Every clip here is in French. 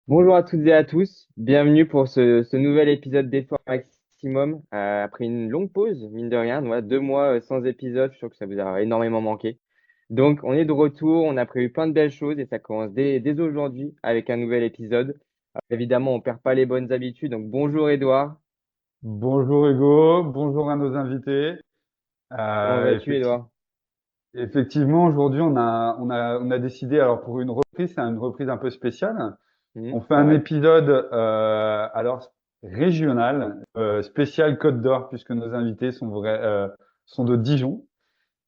Bonjour à toutes et à tous, bienvenue pour ce nouvel épisode d'Effort Maximum. Après une longue pause, mine de rien, voilà, 2 mois sans épisode, je suis sûr que ça vous a énormément manqué. Donc on est de retour, on a prévu plein de belles choses et ça commence dès aujourd'hui avec un nouvel épisode. Évidemment, on perd pas les bonnes habitudes, donc bonjour Edouard, Bonjour Hugo, bonjour à nos invités. comment Euh, vas-tu effecti- Edouard? Effectivement, aujourd'hui, on a décidé, alors pour une reprise, c'est une reprise un peu spéciale. On fait un Ouais. épisode alors régional, spécial Côte d'Or, puisque nos invités sont de Dijon.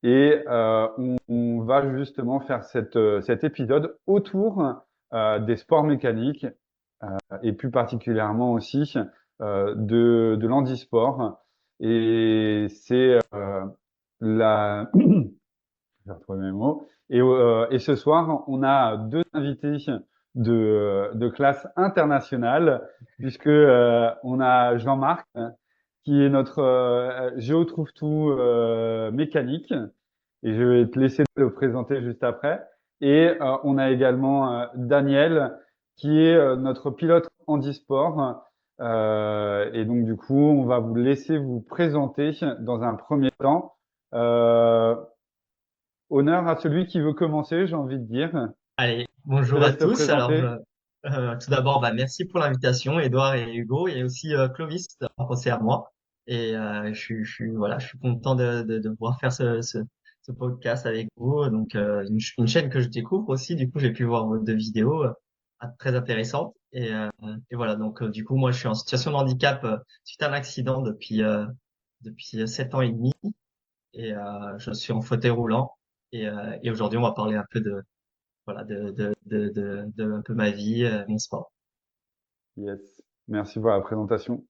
Et on va justement faire cet épisode autour des sports mécaniques et plus particulièrement aussi de l'handisport. Et c'est la... Je vais retrouver mes mots. Et ce soir, on a deux invités de classe internationale, puisque on a Jean-Marc, qui est notre géotrouve-tout mécanique, et je vais te laisser le présenter juste après. Et on a également Daniel, qui est notre pilote handisport. Et donc, du coup, on va vous laisser vous présenter dans un premier temps. Euh, Honneur à celui qui veut commencer, j'ai envie de dire. Allez, Je te bonjour à laisse te tous. Alors, présenter. tout d'abord, merci pour l'invitation, Edouard et Hugo, et aussi Clovis d'avoir pensé à moi. Et voilà, je suis content de pouvoir faire ce podcast avec vous. Donc, une chaîne que je découvre aussi. Du coup, j'ai pu voir vos deux vidéos très intéressantes. Et voilà, donc du coup, moi, je suis en situation de handicap suite à un accident depuis 7 ans et demi, et je suis en fauteuil roulant. Et aujourd'hui, on va parler un peu voilà, de un peu ma vie, mon sport. Yes. Merci pour la présentation.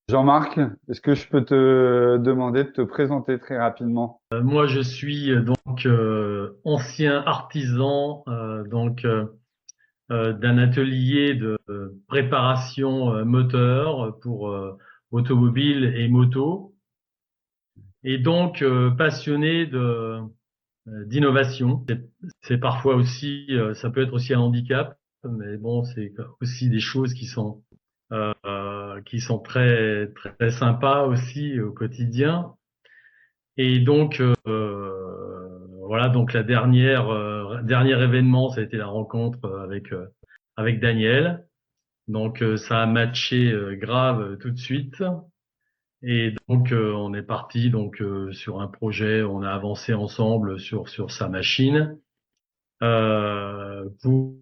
Jean-Marc, est-ce que je peux te demander de te présenter très rapidement? Moi, je suis ancien artisan d'un atelier de préparation moteur pour automobile et moto, et donc passionné de d'innovation. C'est parfois aussi, ça peut être aussi un handicap, mais bon, c'est aussi des choses qui sont très très sympas aussi au quotidien. Et donc voilà, donc la dernier événement, ça a été la rencontre avec Daniel. Donc ça a matché grave tout de suite. Et donc on est parti sur un projet, on a avancé ensemble sur sa machine euh, pour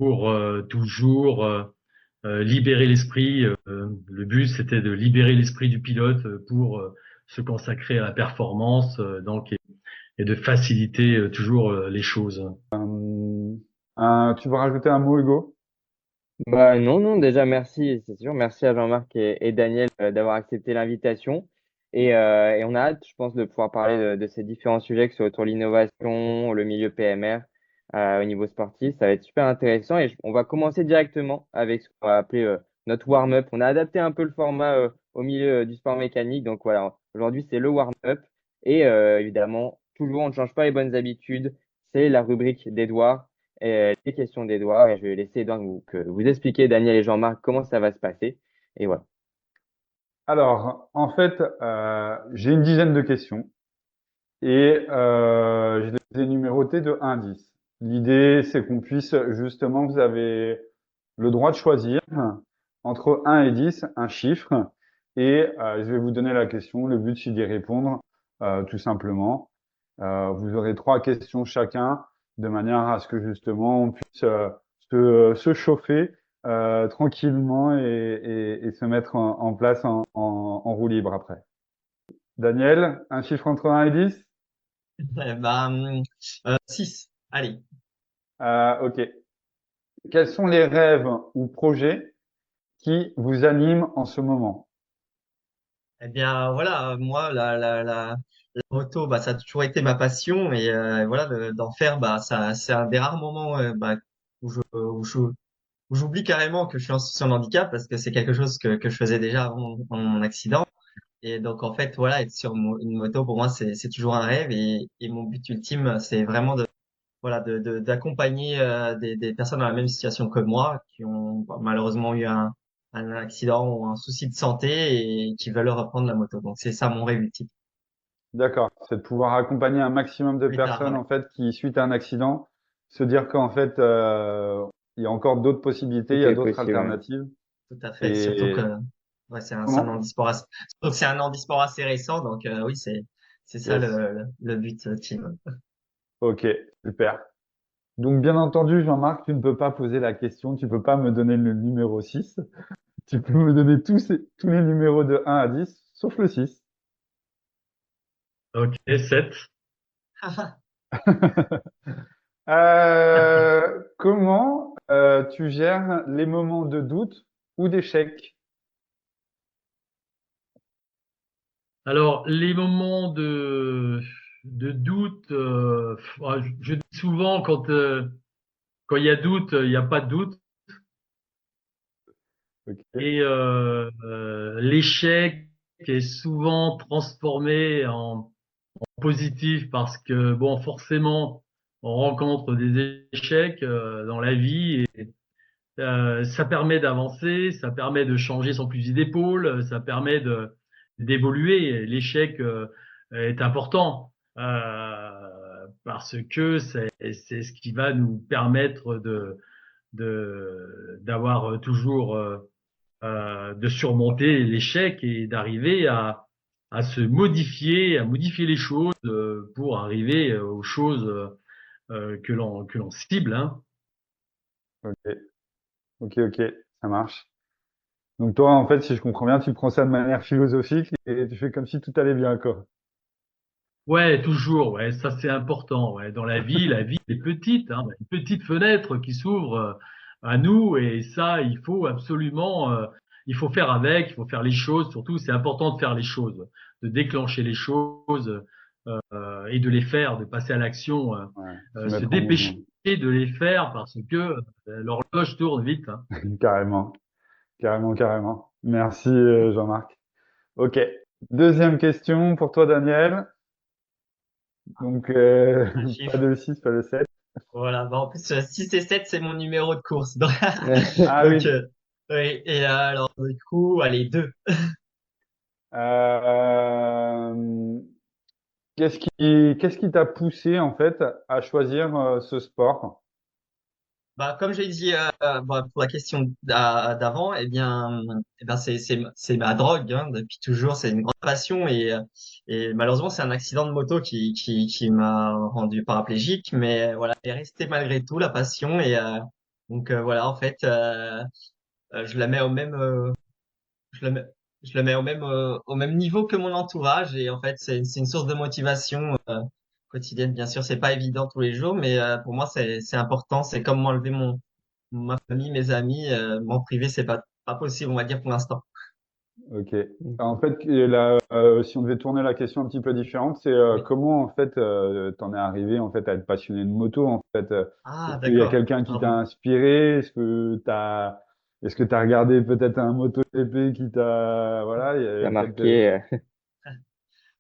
pour toujours libérer l'esprit. Le but, c'était de libérer l'esprit du pilote pour se consacrer à la performance, et de faciliter toujours les choses. Tu veux rajouter un mot, Hugo? Bah non, non, déjà merci, c'est sûr. Merci à Jean-Marc et Daniel d'avoir accepté l'invitation. Et on a hâte, je pense, de pouvoir parler de ces différents sujets que sont autour de l'innovation, le milieu PMR au niveau sportif. Ça va être super intéressant et on va commencer directement avec ce qu'on va appeler notre warm-up. On a adapté un peu le format au milieu du sport mécanique. Donc voilà, aujourd'hui c'est le warm-up. Et évidemment, toujours on ne change pas les bonnes habitudes. C'est la rubrique d'Edouard les questions d'Edouard et je vais laisser Edouard que vous expliquer, Daniel et Jean-Marc, comment ça va se passer. Et voilà. Alors, en fait, j'ai une dizaine de questions et je les ai numérotées de 1 à 10. L'idée, c'est qu'on puisse justement, vous avez le droit de choisir entre 1 et 10 un chiffre et je vais vous donner la question. Le but, c'est d'y répondre tout simplement. Vous aurez 3 questions chacun de manière à ce que justement on puisse se chauffer tranquillement et se mettre en place en roue libre après. Daniel, un chiffre entre 1 et 10? Ben, 6. Allez. Ok. Quels sont les rêves ou projets qui vous animent en ce moment? Eh bien, voilà, moi, la moto, bah, ça a toujours été ma passion. Et voilà, d'en faire, bah, c'est un des rares moments bah, où où j'oublie carrément que je suis en situation de handicap, parce que c'est quelque chose que je faisais déjà avant mon accident. Et donc, en fait, voilà, être sur une moto, pour moi, c'est toujours un rêve. Et mon but ultime, c'est vraiment voilà, d'accompagner des personnes dans la même situation que moi, qui ont malheureusement eu un accident ou un souci de santé et qui veulent reprendre la moto. Donc c'est ça mon rêve ultime. D'accord. C'est de pouvoir accompagner un maximum de Plus tard, personnes, voilà. en fait, qui, suite à un accident, se dire qu'en fait, il y a encore d'autres possibilités, il y Tout a est d'autres possible, ouais. alternatives. Tout à fait. Surtout que Et ouais, c'est un comment? handisport assez, surtout que c'est un handisport assez récent. Donc oui, c'est ça Yes. le but ultime. Ok, super. Donc, bien entendu, Jean-Marc, tu ne peux pas poser la question, tu peux pas me donner le numéro 6. Tu peux me donner tous les numéros de 1 à 10, sauf le 6. Ok, 7. Comment tu gères les moments de doute ou d'échec? Alors, les moments de doute, je dis souvent quand il y a doute, il n'y a pas de doute. Ok. Et l'échec est souvent transformé en positif parce que, bon, forcément, on rencontre des échecs dans la vie et ça permet d'avancer, ça permet de changer son fusil d'épaule, ça permet d'évoluer. L'échec est important parce que c'est ce qui va nous permettre d'avoir toujours de surmonter l'échec et d'arriver à se modifier, à modifier les choses pour arriver aux choses que l'on cible, hein. Ok, ok, ça marche. Donc toi, en fait, si je comprends bien, tu prends ça de manière philosophique et tu fais comme si tout allait bien, quoi. Ouais, toujours, ouais, ça c'est important. Ouais. Dans la vie est petite, hein, une petite fenêtre qui s'ouvre à nous et ça, il faut absolument, il faut faire avec, il faut faire les choses. Surtout, c'est important de faire les choses, de déclencher les choses et de les faire, de passer à l'action, Ouais, se se mettre en dépêcher mouvement. de les faire parce que l'horloge tourne vite, hein. Carrément, carrément, carrément. Merci, Jean-Marc. Ok. Deuxième question pour toi, Daniel. Donc, Un pas chiffre. le 6, pas le 7. Voilà. Bah, en plus, 6 et 7, c'est mon numéro de course. Donc, Ah donc, oui. oui. Et alors, du coup, allez, 2. Euh, qu'est-ce qui t'a poussé, en fait, à choisir, ce sport? Bah, comme j'ai dit bah, pour la question d'avant, eh bien c'est ma drogue hein, depuis toujours. C'est une grande passion et malheureusement c'est un accident de moto qui m'a rendu paraplégique. Mais voilà, elle est restée malgré tout la passion donc voilà en fait je la mets au même je le mets, je le mets au même niveau que mon entourage et en fait c'est une source de motivation quotidienne. Bien sûr c'est pas évident tous les jours, mais pour moi c'est important. C'est comme m'enlever ma famille, mes amis, m'en priver, c'est pas possible, on va dire, pour l'instant. Ok. En fait, là, si on devait tourner la question un petit peu différente, c'est Oui. comment en fait t'en es arrivé en fait à être passionné de moto en fait. Ah, Est-ce qu'il y a d'accord. quelqu'un qui t'a Pardon. inspiré? Est-ce que t'as regardé peut-être un MotoGP qui t'a voilà, il y T'as a peut-être marqué.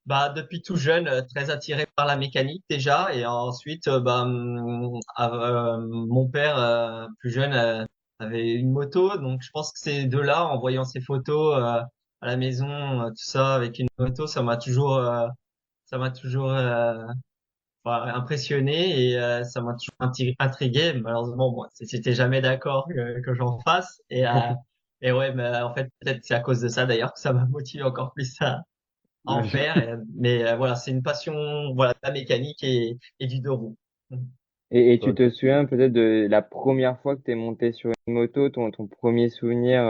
Bah, depuis tout jeune, très attiré par la mécanique déjà, et ensuite, mon père, plus jeune, avait une moto, donc je pense que ces deux-là, en voyant ces photos à la maison, tout ça, avec une moto, ça m'a toujours enfin, impressionné et ça m'a toujours intrigué. Malheureusement, moi, j'étais jamais d'accord que j'en fasse. Et ouais, mais en fait, peut-être c'est à cause de ça d'ailleurs que ça m'a motivé encore plus à en faire. Mais voilà, c'est une passion, voilà, de la mécanique et du deux roues. Et tu Ok. te souviens peut-être de la première fois que tu es monté sur une moto, ton premier souvenir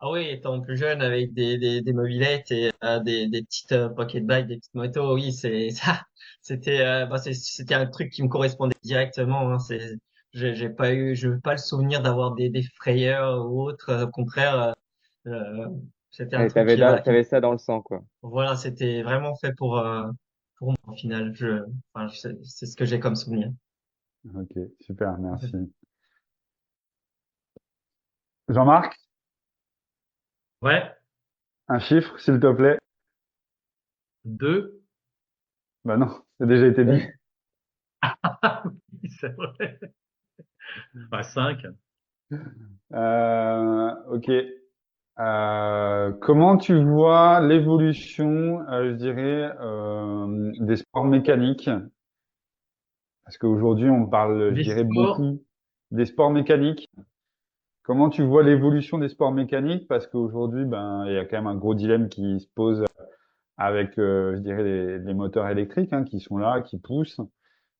Ah oui, étant plus jeune avec des mobylettes et des petites pocket bikes, des petites motos, oui, c'est ça. C'était c'était un truc qui me correspondait directement. Hein, je veux pas le souvenir d'avoir des frayeurs ou autre. Au contraire, euh, c'était un ouais, truc qui voilà t'avais ça dans le sang, quoi. voilà, c'était vraiment fait pour moi au final. Enfin, c'est ce que j'ai comme souvenir. Ok, super, merci. Jean-Marc, Ouais, un chiffre s'il te plaît. 2. Bah non, ça a déjà été dit. Oui, c'est vrai. Enfin, 5. Ok. Comment tu vois l'évolution, je dirais, des sports mécaniques? Parce qu'aujourd'hui, on parle, je Des dirais, sports, beaucoup des sports mécaniques. Comment tu vois l'évolution des sports mécaniques? Parce qu'aujourd'hui, ben, il y a quand même un gros dilemme qui se pose avec, je dirais, les moteurs électriques, hein, qui sont là, qui poussent.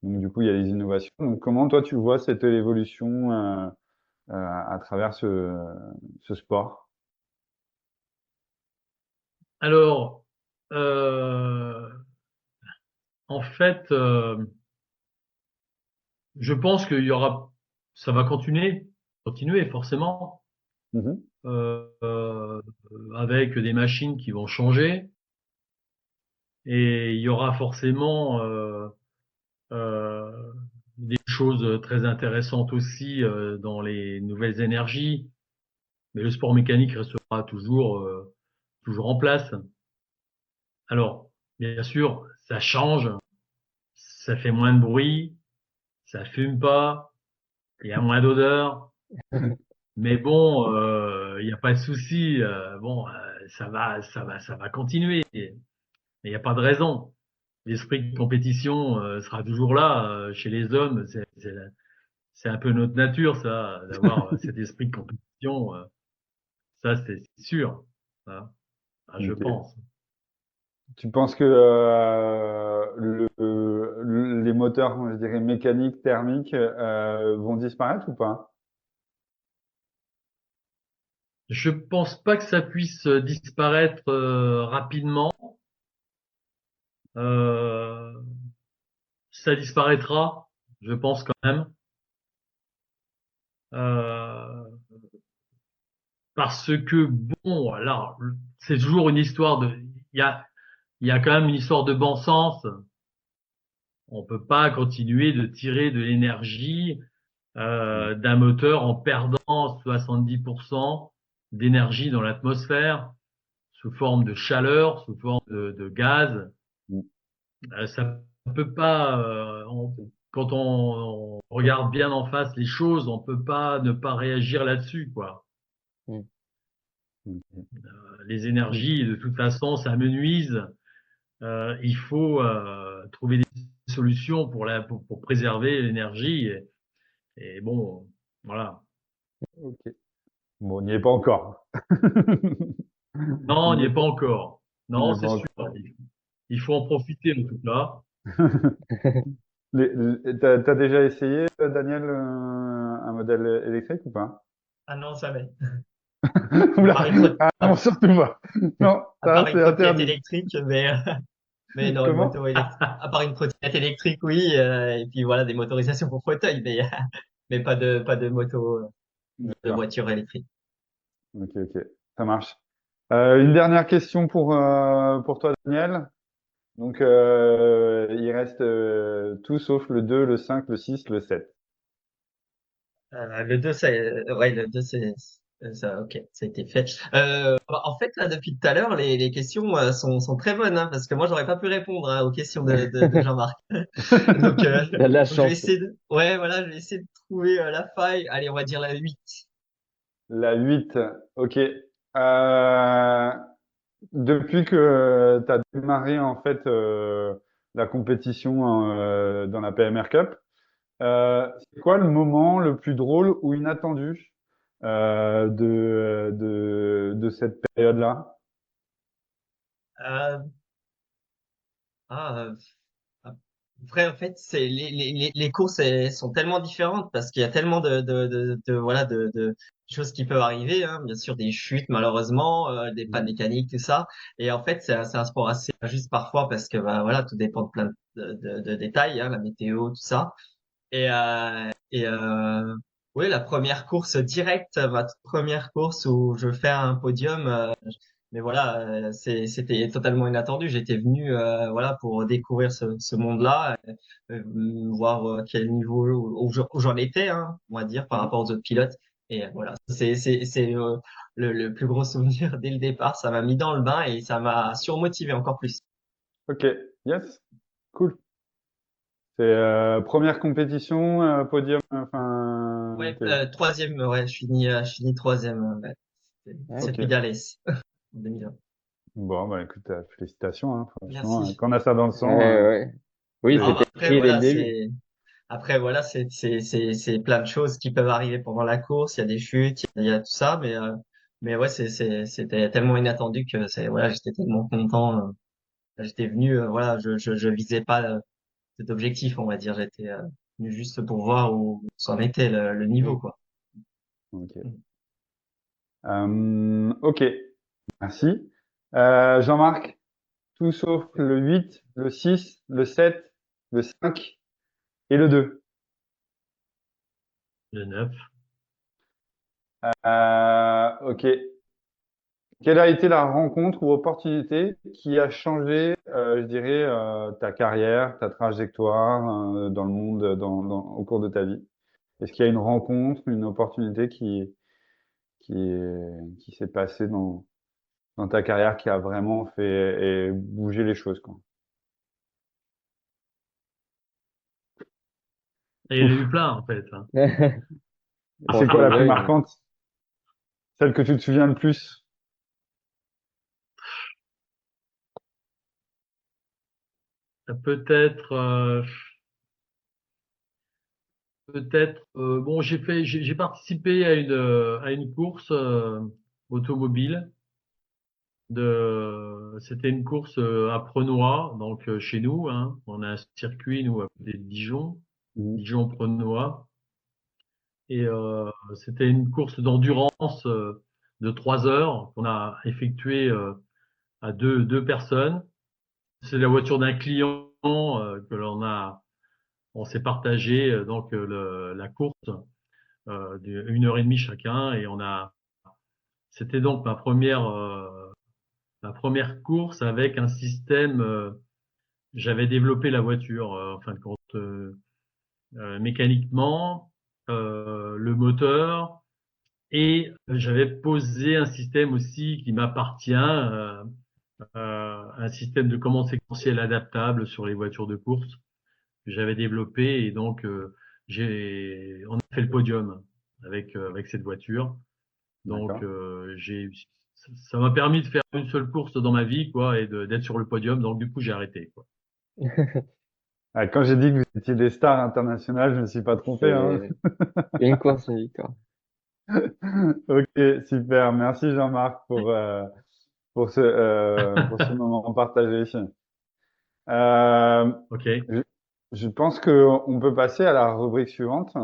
Donc, du coup, il y a les innovations. Donc, comment toi, tu vois cette évolution à travers ce sport? alors, euh, en fait, je pense qu'il y aura, ça va continuer forcément, Mhm. euh, euh, avec des machines qui vont changer, et il y aura forcément euh, des choses très intéressantes aussi dans les nouvelles énergies, mais le sport mécanique restera toujours en place. Alors, bien sûr, ça change, ça fait moins de bruit, ça fume pas, il y a moins d'odeur, mais bon, il n'y a pas de souci. Bon, ça va continuer. Et il n'y a pas de raison. L'esprit de compétition sera toujours là chez les hommes. C'est un peu notre nature, ça, d'avoir cet esprit de compétition. Ça, c'est sûr. Hein. Ah, je Ok. pense. Tu penses que les moteurs, je dirais, mécaniques, thermiques, vont disparaître ou pas? Je pense pas que ça puisse disparaître rapidement. Euh, Ça disparaîtra, je pense quand même, euh, parce que bon, là, c'est toujours une histoire de, il y a quand même une histoire de bon sens. On peut pas continuer de tirer de l'énergie d'un moteur en perdant 70% d'énergie dans l'atmosphère sous forme de chaleur, sous forme de gaz. Mm. Ça peut pas, quand on regarde bien en face les choses, on peut pas ne pas réagir là-dessus, quoi. Mm. Ok. Les énergies, de toute façon, ça amenuise. Il faut trouver des solutions pour préserver l'énergie. Et bon, voilà. Ok. Bon, on n'y est pas encore. Non, On on n'y n'y est est pas, pas encore. on n'y Non, est pas c'est sûr. encore. Il faut en profiter en tout cas. T'as déjà essayé, Daniel, un modèle électrique ou pas? Ah non, jamais. À Oula, part une, ah non, surtout pas. Non, à ça part une c'est trottinette interdit. électrique, mais non, une Comment? moto électrique. À part une trottinette électrique, oui, et puis voilà, des motorisations pour fauteuil, mais pas de moto, ni de D'accord. voiture électrique. Ok, ok. Ça marche. Une dernière question pour toi, Daniel. Donc, il reste tout sauf le 2, le 5, le 6, le 7. Le 2 ouais, le 2 ça, ok, ça a été fait. En fait, là, depuis tout à l'heure, les questions sont très bonnes, hein, parce que moi, j'aurais pas pu répondre aux questions de Jean-Marc. Donc, Il a de la donc, je vais chance. essayer ouais, voilà, je vais essayer de trouver la faille. Allez, on va dire la 8. La 8, ok. Depuis que tu as démarré en fait la compétition dans la PMR Cup, c'est quoi le moment le plus drôle ou inattendu de cette période-là? Euh, ah, Après, en fait, les courses sont tellement différentes parce qu'il y a tellement voilà, de choses qui peuvent arriver, hein. Bien sûr, des chutes, malheureusement, des pannes mécaniques, tout ça. Et en fait, c'est un sport assez injuste parfois parce que, bah, voilà, tout dépend de plein de détails, hein, la météo, tout ça. Oui, la première course directe, ma toute première course où je fais un podium, mais voilà, c'était totalement inattendu. J'étais venu, voilà, pour découvrir ce monde-là, voir quel niveau où j'en étais, hein, on va dire, par Mhm. rapport aux autres pilotes. Et voilà, c'est le plus gros souvenir dès le départ. Ça m'a mis dans le bain et ça m'a surmotivé encore plus. Ok, yes, cool. C'est première compétition, podium, enfin, Ouais, troisième, ouais, je finis troisième, ouais. C'était Ouais. circuit ok. d'Alès en 2020. Bon, bah écoute, félicitations, hein, franchement, Merci. quand on a ça dans le sang, Ouais. Oui, Ah, c'était bah, après, écrit dès le voilà, début. c'est plein de choses qui peuvent arriver pendant la course. Il y a des chutes, il y a tout ça, mais ouais, c'était tellement inattendu que voilà, j'étais tellement content. J'étais venu, voilà, je visais pas cet objectif, on va dire. J'étais venu juste pour voir où s'en était le niveau, Mm. quoi. ok. Mm. Ok, merci. Jean-Marc, tout sauf le 8, le 6, le 7, le 5 et le 2. Le 9. Ok. Quelle a été la rencontre ou opportunité qui a changé, je dirais, ta carrière, ta trajectoire, dans le monde, au cours de ta vie? Est-ce qu'il y a une rencontre, une opportunité qui s'est passée dans ta carrière qui a vraiment fait bouger les choses, quoi? Et il y en a eu Ouf. plein, en fait, hein. Et Bon, c'est quoi trop la plus jeune. marquante? Celle que tu te souviens le plus? Peut-être, bon, j'ai participé à une course automobile. C'était une course à Prenois, donc chez nous, hein. On a un circuit, nous, à côté de Dijon, Mhm. Dijon-Prenois. Et c'était une course d'endurance de 3 heures qu'on a effectuée à deux personnes. C'est la voiture d'un client que on s'est partagé donc la course d'une heure et demie chacun et c'était donc ma première course avec un système. J'avais développé la voiture en fin de compte mécaniquement, le moteur et j'avais posé un système aussi qui m'appartient, un système de commande séquentielle adaptable sur les voitures de course que j'avais développé et donc on a fait le podium avec cette voiture. Donc D'accord. ça m'a permis de faire une seule course dans ma vie quoi et d'être sur le podium. Donc du coup j'ai arrêté quoi. Ah, quand j'ai dit que vous étiez des stars internationales, je me suis pas trompé, hein. C'est une course, une victoire. Ok, super. Merci Jean-Marc pour ce moment partagé. Euh, Ok. je, je pense qu'on peut passer à la rubrique suivante.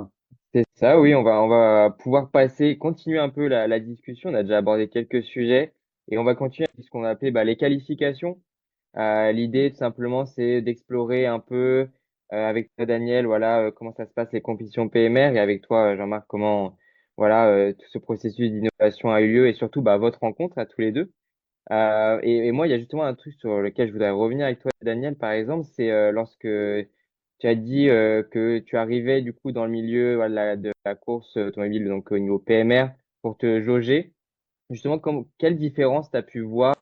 C'est ça, oui, on va pouvoir continuer un peu la discussion. On a déjà abordé quelques sujets et on va continuer avec ce qu'on a appelé les qualifications. L'idée, tout simplement, c'est d'explorer un peu avec toi, Daniel, voilà, comment ça se passe les compétitions PMR et avec toi, Jean-Marc, comment voilà, tout ce processus d'innovation a eu lieu et surtout votre rencontre à tous les deux. Et moi, il y a justement un truc sur lequel je voudrais revenir avec toi, Daniel, par exemple, c'est lorsque tu as dit que tu arrivais du coup dans le milieu voilà, de la course automobile, donc au niveau PMR, pour te jauger. Justement, quelle différence tu as pu voir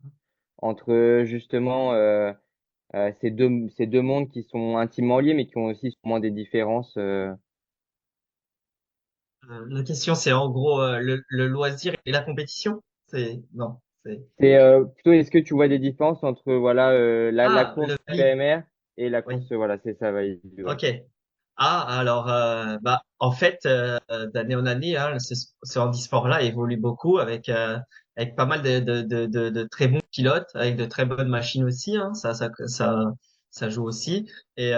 entre justement ces deux mondes qui sont intimement liés, mais qui ont aussi sûrement des différences La question, c'est en gros le loisir et la compétition? Non, c'est C'est plutôt, est-ce que tu vois des différences entre voilà la ah course le valide. PMR et la Oui. course, voilà, c'est ça, valide, ouais. Ok. Ah, alors, en fait, d'année en année, hein, ce handisport-là évolue beaucoup avec pas mal de très bons pilotes, avec de très bonnes machines aussi, hein, ça joue aussi. Et,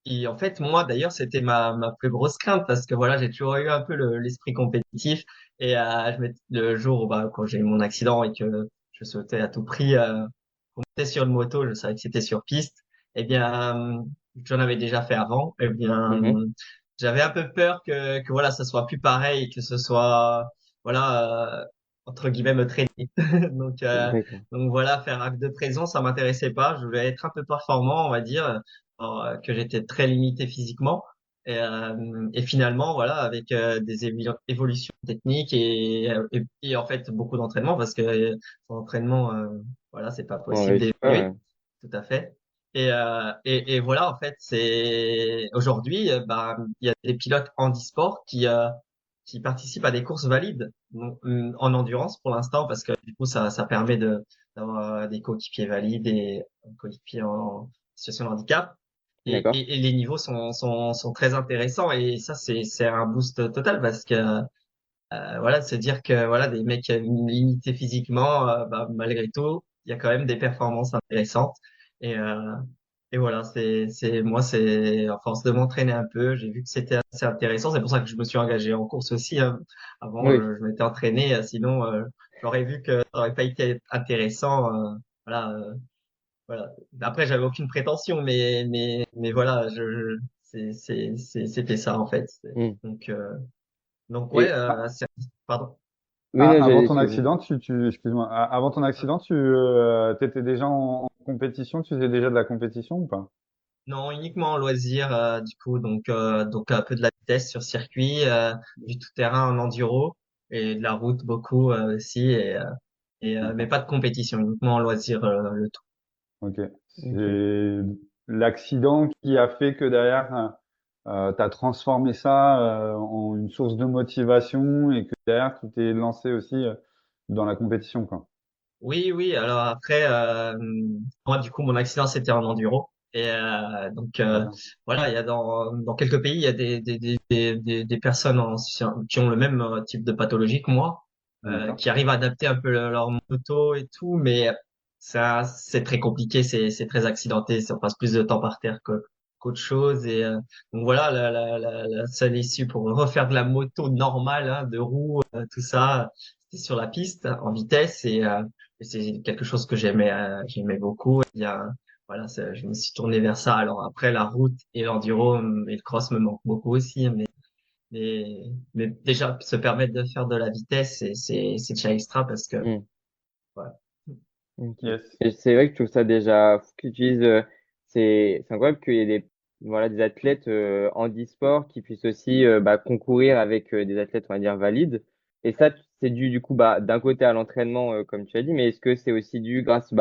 et en fait, moi, d'ailleurs, c'était ma plus grosse crainte parce que voilà, j'ai toujours eu un peu l'esprit compétitif. Et le jour où, quand j'ai eu mon accident et que je souhaitais à tout prix monter sur une moto, je savais que c'était sur piste. Eh bien, j'en avais déjà fait avant. Eh bien, Mhm. j'avais un peu peur que voilà, ça soit plus pareil, que ce soit voilà entre guillemets me traîner. Donc, D'accord. donc voilà, faire acte de présence, ça m'intéressait pas. Je voulais être un peu performant, on va dire, que j'étais très limité physiquement. Et finalement, voilà, avec des évolutions techniques et en fait beaucoup d'entraînement parce que sans entraînement, voilà, c'est pas On possible réussit pas. d'évoluer. Tout à fait. Et voilà, en fait, c'est aujourd'hui, bah, il y a des pilotes handisport qui participent à des courses valides en endurance pour l'instant, parce que du coup, ça permet d'avoir des coéquipiers valides et coéquipiers en situation de handicap. D'accord. Et les niveaux sont très intéressants et ça, c'est un boost total parce que voilà, c'est dire que voilà, des mecs limités physiquement, bah, malgré tout, il y a quand même des performances intéressantes. Et, euh, et voilà, moi, c'est à force de m'entraîner un peu, j'ai vu que c'était assez intéressant. C'est pour ça que je me suis engagé en course aussi, hein. Avant, Oui. je m'étais entraîné, sinon, j'aurais vu que ça aurait pas été intéressant. Voilà, voilà. Après, j'avais aucune prétention, mais voilà, c'était ça en fait. Mm. Donc, euh, donc ouais, Et pardon. oui, non, Avant ton excuse-moi. accident, excuse-moi, avant ton accident, tu étais déjà en compétition, tu faisais déjà de la compétition ou pas? Non, uniquement en loisir, du coup, donc un peu de la vitesse sur circuit, du tout-terrain en enduro et de la route beaucoup aussi, mais D'accord. pas de compétition, uniquement en loisir le tout. Ok. Ok. C'est l'accident qui a fait que derrière, tu as transformé ça en une source de motivation et que derrière, tu t'es lancé aussi dans la compétition, quoi. Oui, oui. Alors après, moi, du coup, mon accident c'était en enduro D'accord. voilà, il y a dans quelques pays, il y a des personnes qui ont le même type de pathologie que moi, D'accord. qui arrivent à adapter un peu leur moto et tout, mais ça, c'est très compliqué, c'est très accidenté, ça passe plus de temps par terre qu'autre chose. Donc voilà, la seule issue pour refaire de la moto normale, hein, de roues, tout ça, c'était sur la piste en vitesse et c'est quelque chose que j'aimais beaucoup. Voilà, je me suis tourné vers ça. Alors après, la route et l'enduro et le cross me manquent beaucoup aussi, hein, mais déjà se permettre de faire de la vitesse, c'est déjà extra parce que Mm. voilà. Ok. Yes. Et c'est vrai que je trouve ça déjà fou que tu utilises. C'est incroyable qu'il y ait des athlètes handisport qui puissent aussi concourir avec des athlètes, on va dire, valides. Et ça, c'est dû du coup d'un côté à l'entraînement, comme tu as dit, mais est-ce que c'est aussi dû grâce au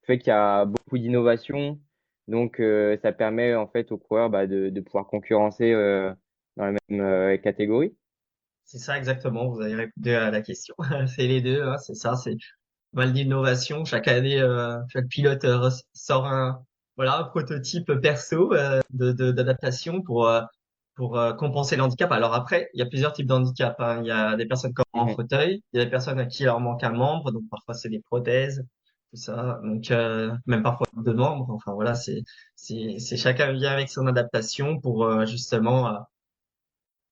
fait qu'il y a beaucoup d'innovation, donc ça permet en fait aux coureurs de pouvoir concurrencer dans la même catégorie? C'est ça exactement. Vous avez répondu à la question. C'est les deux, hein, c'est ça. C'est mal d'innovation. Chaque année, chaque pilote sort un prototype perso d'adaptation pour compenser le handicap. Alors après, il y a plusieurs types de handicap, hein. Il y a des personnes comme en Mhm. fauteuil, il y a des personnes à qui il leur manque un membre, donc parfois c'est des prothèses, tout ça. Donc même parfois deux membres. Enfin voilà, c'est chacun vient avec son adaptation pour justement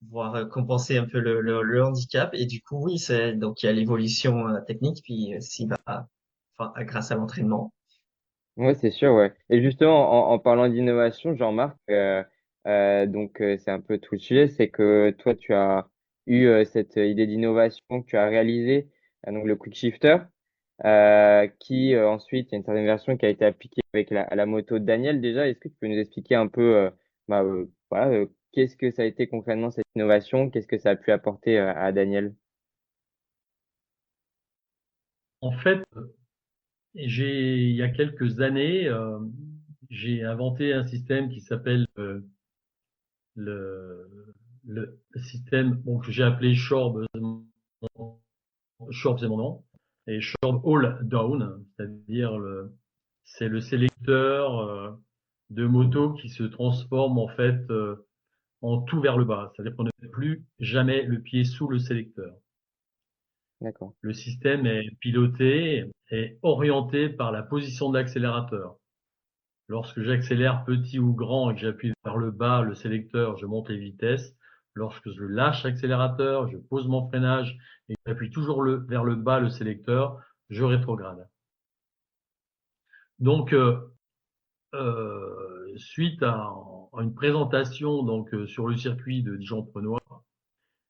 pouvoir compenser un peu le handicap. Et du coup, oui, donc il y a l'évolution technique, puis aussi enfin, grâce à l'entraînement. Ouais, c'est sûr, ouais. Et justement, en parlant d'innovation, Jean-Marc, c'est un peu tout le sujet, c'est que toi, tu as eu cette idée d'innovation que tu as réalisée, donc le Quick Shifter, qui ensuite, il y a une certaine version qui a été appliquée avec la moto de Daniel. Déjà, est-ce que tu peux nous expliquer un peu, voilà, qu'est-ce que ça a été concrètement cette innovation, qu'est-ce que ça a pu apporter à Daniel? En fait, il y a quelques années, j'ai inventé un système qui s'appelle le, le système que j'ai appelé Shorb. Shorb, c'est mon nom. Et Shorb All Down, c'est-à-dire c'est le sélecteur de moto qui se transforme en fait en tout vers le bas. C'est-à-dire qu'on ne met plus jamais le pied sous le sélecteur. D'accord. Le système est piloté et orienté par la position de l'accélérateur. Lorsque j'accélère petit ou grand et que j'appuie vers le bas le sélecteur, je monte les vitesses. Lorsque je lâche l'accélérateur, je pose mon freinage et j'appuie toujours vers le bas le sélecteur, je rétrograde. Donc, suite à une présentation sur le circuit de Dijon-Prenois,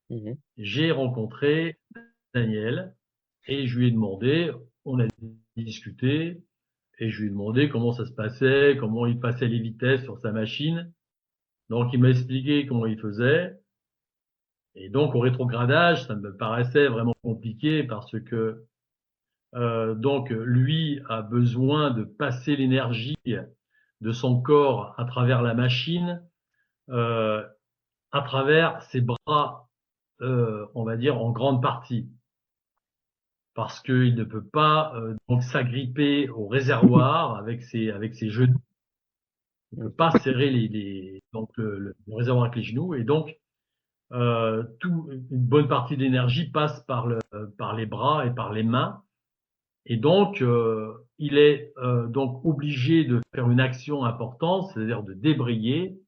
Mhm. j'ai rencontré Daniel et je lui ai demandé, on a discuté et je lui ai demandé comment ça se passait, comment il passait les vitesses sur sa machine. Donc il m'a expliqué comment il faisait. Et donc au rétrogradage, ça me paraissait vraiment compliqué parce que donc lui a besoin de passer l'énergie de son corps à travers la machine, euh, à travers ses bras, on va dire en grande partie, parce qu'il ne peut pas donc s'agripper au réservoir avec ses genoux. Il ne peut Ok. pas serrer donc le réservoir avec les genoux, et donc une bonne partie de l'énergie passe par les bras et par les mains. Et donc, il est donc obligé de faire une action importante, c'est-à-dire de débrayer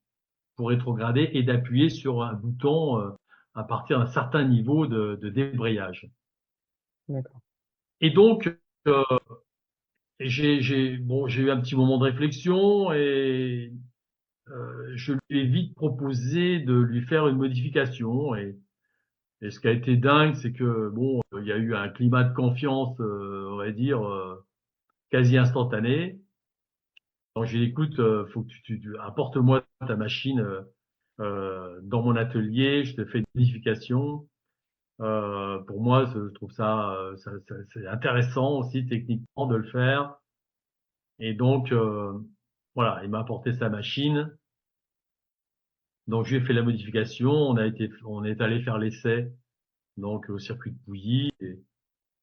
pour rétrograder et d'appuyer sur un bouton à partir d'un certain niveau de débrayage. D'accord. Et donc, euh, j'ai eu un petit moment de réflexion et je lui ai vite proposé de lui faire une modification. Et ce qui a été dingue, c'est que bon, il y a eu un climat de confiance, on va dire, quasi instantané. Donc j'ai dit, écoute, faut que tu apporte-moi ta machine dans mon atelier, je te fais une modification. Pour moi, je trouve ça c'est intéressant aussi techniquement de le faire. Et donc voilà, il m'a apporté sa machine. Donc je lui ai fait la modification. On est allé faire l'essai donc au circuit de Pouilly. Et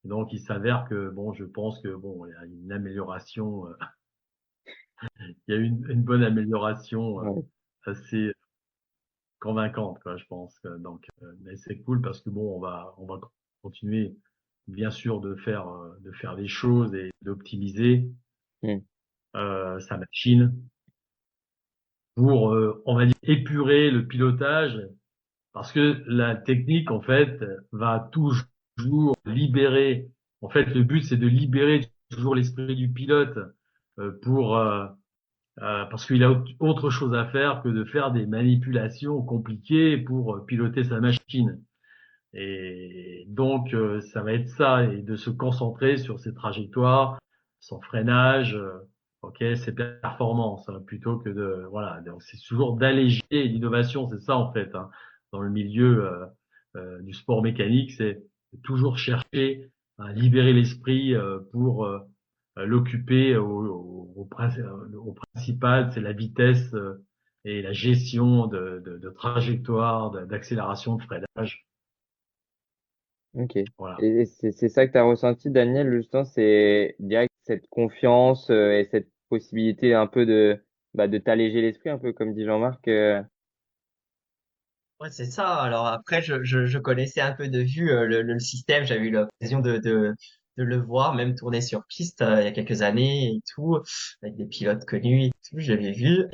donc il s'avère que bon, je pense que bon, il y a une amélioration, il y a une bonne amélioration Ouais. assez convaincante, quoi, je pense. Donc, mais c'est cool parce que bon, on va continuer, bien sûr, de faire les choses et d'optimiser Mm. sa machine pour, on va dire, épurer le pilotage, parce que la technique, en fait, va toujours libérer. En fait, le but, c'est de libérer toujours l'esprit du pilote pour parce qu'il a autre chose à faire que de faire des manipulations compliquées pour piloter sa machine. Et donc, ça va être ça, et de se concentrer sur ses trajectoires, son freinage, ok, ses performances, hein, plutôt que de, voilà. Donc, c'est toujours d'alléger l'innovation, c'est ça en fait, hein, dans le milieu du sport mécanique, c'est toujours chercher à libérer l'esprit pour l'occuper au principal, c'est la vitesse et la gestion de trajectoire, d'accélération, de freinage. Ok. Voilà. Et c'est ça que tu as ressenti, Daniel, justement, c'est direct cette confiance et cette possibilité un peu de t'alléger l'esprit, un peu comme dit Jean-Marc. Ouais, c'est ça. Alors après, je connaissais un peu de vue le système. J'avais eu l'occasion de le voir, même tourner sur piste il y a quelques années et tout, avec des pilotes connus et tout. J'avais vu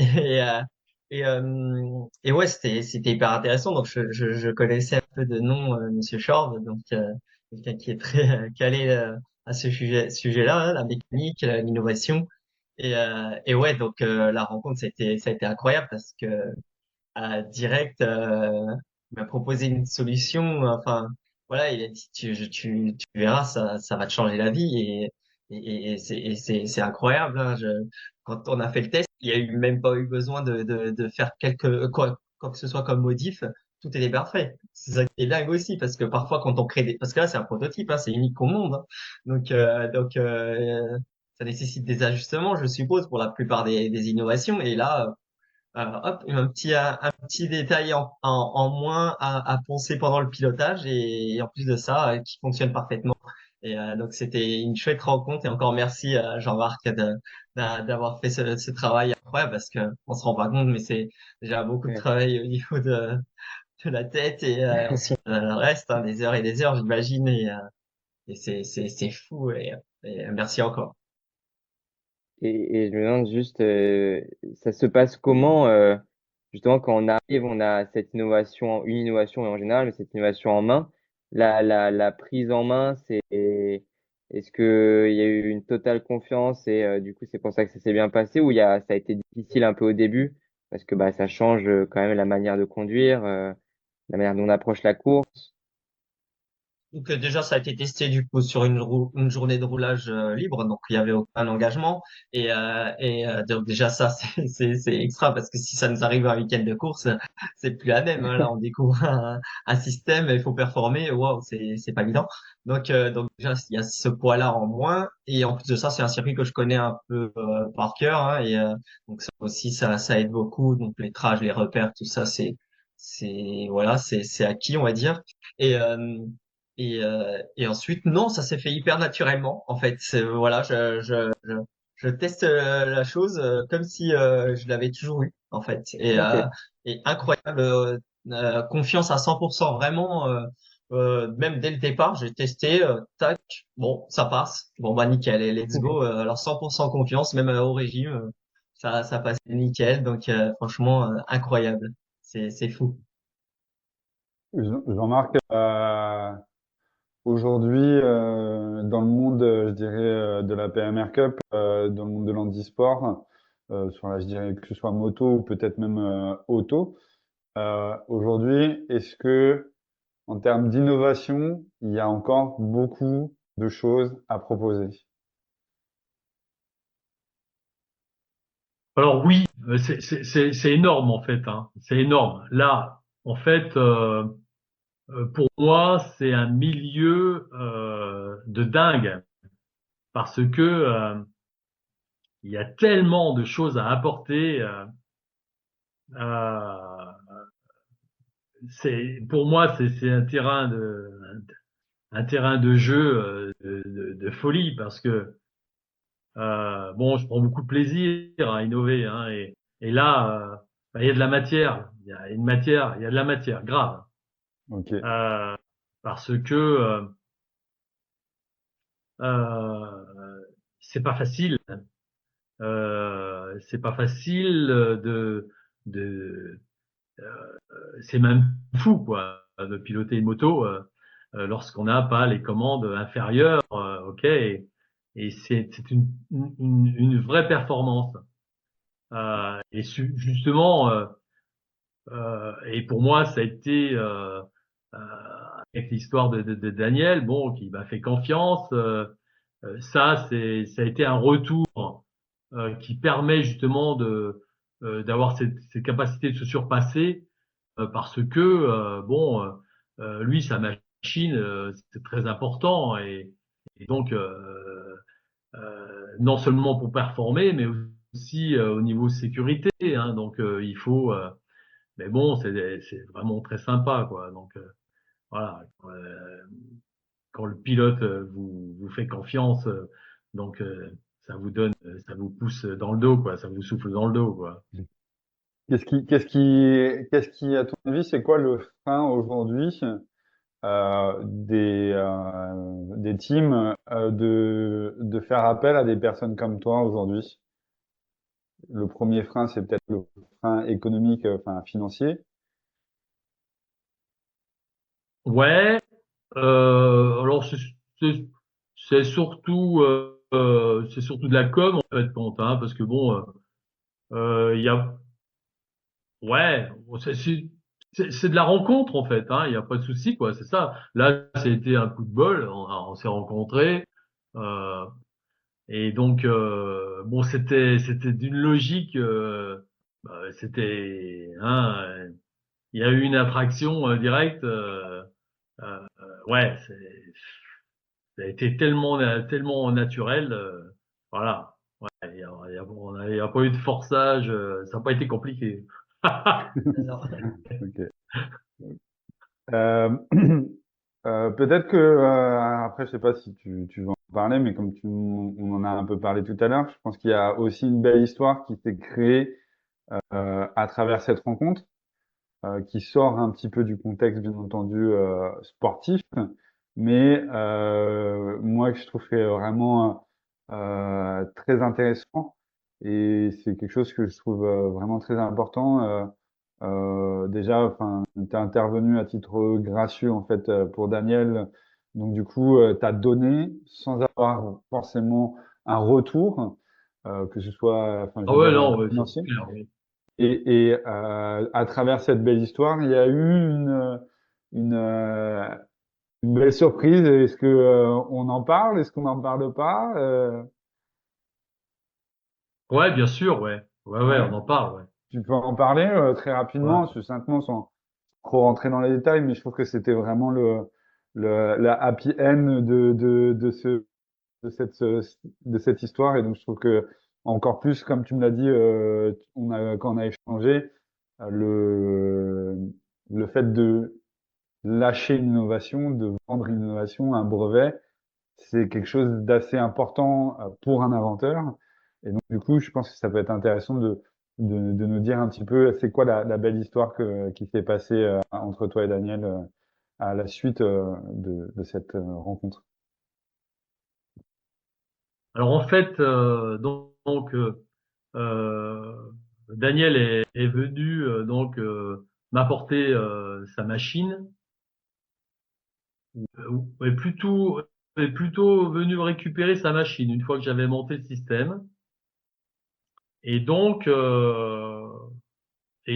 et ouais, c'était hyper intéressant. Donc je connaissais un peu de nom Monsieur Schorb, donc quelqu'un qui est très calé à ce sujet-là, hein, la mécanique, l'innovation. Et ouais, donc la rencontre, ça a été incroyable parce que direct il m'a proposé une solution. Enfin, voilà, il a dit tu verras, ça va te changer la vie et c'est incroyable. Hein. Quand on a fait le test, il y a eu même pas eu besoin de faire quoi que ce soit comme modif. Tout était parfait. C'est ça qui est dingue aussi parce que parfois quand on crée parce que là c'est un prototype, hein, c'est unique au monde. Hein. Donc ça nécessite des ajustements, je suppose, pour la plupart des innovations. Et là, hop, un petit détail en moins à penser pendant le pilotage et en plus de ça, qui fonctionne parfaitement. Et donc c'était une chouette rencontre et encore merci à Jean-Marc d'avoir fait ce travail incroyable parce que on se rend pas compte, mais c'est déjà beaucoup de Ouais. travail au niveau de la tête et ensuite le reste, hein, des heures et des heures, j'imagine. Et c'est fou et merci encore. Et je me demande juste, ça se passe comment, justement, quand on arrive, on a cette innovation, une innovation en général, mais cette innovation en main, la prise en main, est-ce que il y a eu une totale confiance et du coup, c'est pour ça que ça s'est bien passé ou ça a été difficile un peu au début parce que bah, ça change quand même la manière de conduire, la manière dont on approche la course. Donc déjà, ça a été testé du coup sur une journée de roulage libre, donc il y avait aucun engagement. Donc déjà ça, c'est extra parce que si ça nous arrive un week-end de course, c'est plus la même, hein. Là, on découvre un système, il faut performer. Waouh, c'est pas évident. Donc déjà, il y a ce poids-là en moins. Et en plus de ça, c'est un circuit que je connais un peu par cœur, hein, donc ça aussi, ça aide beaucoup. Donc les trages, les repères, tout ça, voilà, c'est acquis, on va dire. Et euh, et ensuite, non, ça s'est fait hyper naturellement. En fait, voilà, je teste la chose comme si je l'avais toujours eu, en fait. Ok. Et incroyable, confiance à 100%, vraiment. Même dès le départ, j'ai testé, tac, bon, ça passe. Bon, bah nickel, et let's go. Alors 100% confiance, même au régime, ça passait nickel. Donc franchement, incroyable. C'est fou. Jean-Marc, aujourd'hui, dans le monde, je dirais, de la PMR Cup, dans le monde de l'handisport, sur la, je dirais que ce soit moto ou peut-être même auto, aujourd'hui, est-ce que, en termes d'innovation, il y a encore beaucoup de choses à proposer? Alors oui, c'est énorme en fait, hein. C'est énorme. Là, en fait, pour moi, c'est un milieu de dingue parce que il y a tellement de choses à apporter. Euh, Pour moi, c'est un terrain de jeu de folie parce que bon, je prends beaucoup de plaisir à innover, hein, et là, bah, il y a de la matière, il y a de la matière grave, Ok. euh, parce que c'est pas facile, c'est pas facile de c'est même fou quoi de piloter une moto lorsqu'on n'a pas les commandes inférieures, ok, et c'est une vraie performance. Justement, et pour moi, ça a été euh, avec l'histoire de Daniel, bon, qui m'a fait confiance. Ça a été un retour qui permet justement d'avoir cette capacité de se surpasser parce que bon, lui, sa machine, c'est très important et donc non seulement pour performer, mais aussi au niveau sécurité, hein. Donc il faut, mais bon, c'est vraiment très sympa, quoi. Donc voilà, quand le pilote vous fait confiance, donc ça vous donne, ça vous pousse dans le dos, quoi. Ça vous souffle dans le dos, quoi. Qu'est-ce qui, à ton avis, c'est quoi le frein aujourd'hui des teams de faire appel à des personnes comme toi aujourd'hui? Le premier frein, c'est peut-être le frein économique, enfin financier. Ouais. Alors c'est c'est surtout c'est surtout de la com en fait compte, hein, parce que bon, il y a ouais, bon, c'est de la rencontre en fait, hein. Il y a pas de souci quoi, c'est ça. Là, c'était un coup de bol, on s'est rencontrés, euh, et donc bon, c'était d'une logique, c'était hein, il y a eu une attraction directe. Ouais, ça a été tellement naturel, voilà. Ouais, il y a pas eu de forçage, ça n'a pas été compliqué. Alors, Ok. Euh, peut-être que après, je sais pas si tu veux en parler, mais comme on en a un peu parlé tout à l'heure, je pense qu'il y a aussi une belle histoire qui s'est créée à travers cette rencontre, qui sort un petit peu du contexte, bien entendu, sportif, mais moi que je trouve que vraiment très intéressant, et c'est quelque chose que je trouve vraiment très important. Déjà, enfin, tu es intervenu à titre gracieux en fait pour Daniel, donc du coup, tu as donné sans avoir forcément un retour, que ce soit, enfin, je Ah veux ouais, dire, non, ouais, c'est financier. clair, oui. Et à travers cette belle histoire, il y a eu une, une belle surprise. Est-ce que on en parle? Est-ce qu'on n'en parle pas? Ouais, bien sûr, ouais. Ouais, ouais, Ouais, on en parle, ouais. tu peux en parler très rapidement, Ouais. succinctement, sans trop rentrer dans les détails, mais je trouve que c'était vraiment la happy end de cette histoire. Et donc, je trouve que, encore plus, comme tu me l'as dit, quand on a échangé, le fait de lâcher une innovation, de vendre une innovation, un brevet, c'est quelque chose d'assez important pour un inventeur. Et donc, du coup, je pense que ça peut être intéressant de nous dire un petit peu, c'est quoi la belle histoire qui s'est passée entre toi et Daniel à la suite de cette rencontre. Alors en fait, euh, Daniel est venu m'apporter sa machine, est plutôt est plutôt venu récupérer sa machine une fois que j'avais monté le système. Et donc et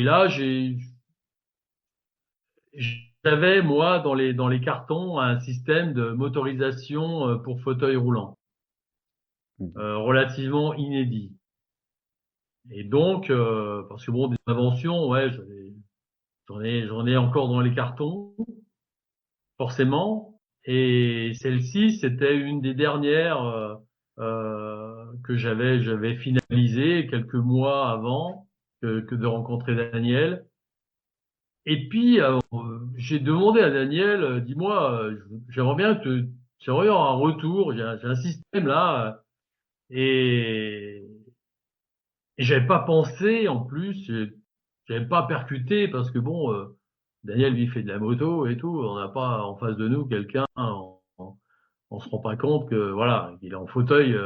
là j'avais moi dans les cartons un système de motorisation pour fauteuil roulant Mhm. relativement inédit. Et donc parce que bon des inventions ouais j'en ai encore dans les cartons forcément. Et celle-ci, c'était une des dernières que j'avais finalisé quelques mois avant que de rencontrer Daniel. Et puis j'ai demandé à Daniel, dis-moi, j'aimerais bien j'aimerais bien un retour. J'ai un système là et, et j'avais pas pensé en plus, j'avais pas percuté parce que bon, Daniel lui fait de la moto et tout, on n'a pas en face de nous quelqu'un on se rend pas compte que voilà, il est en fauteuil.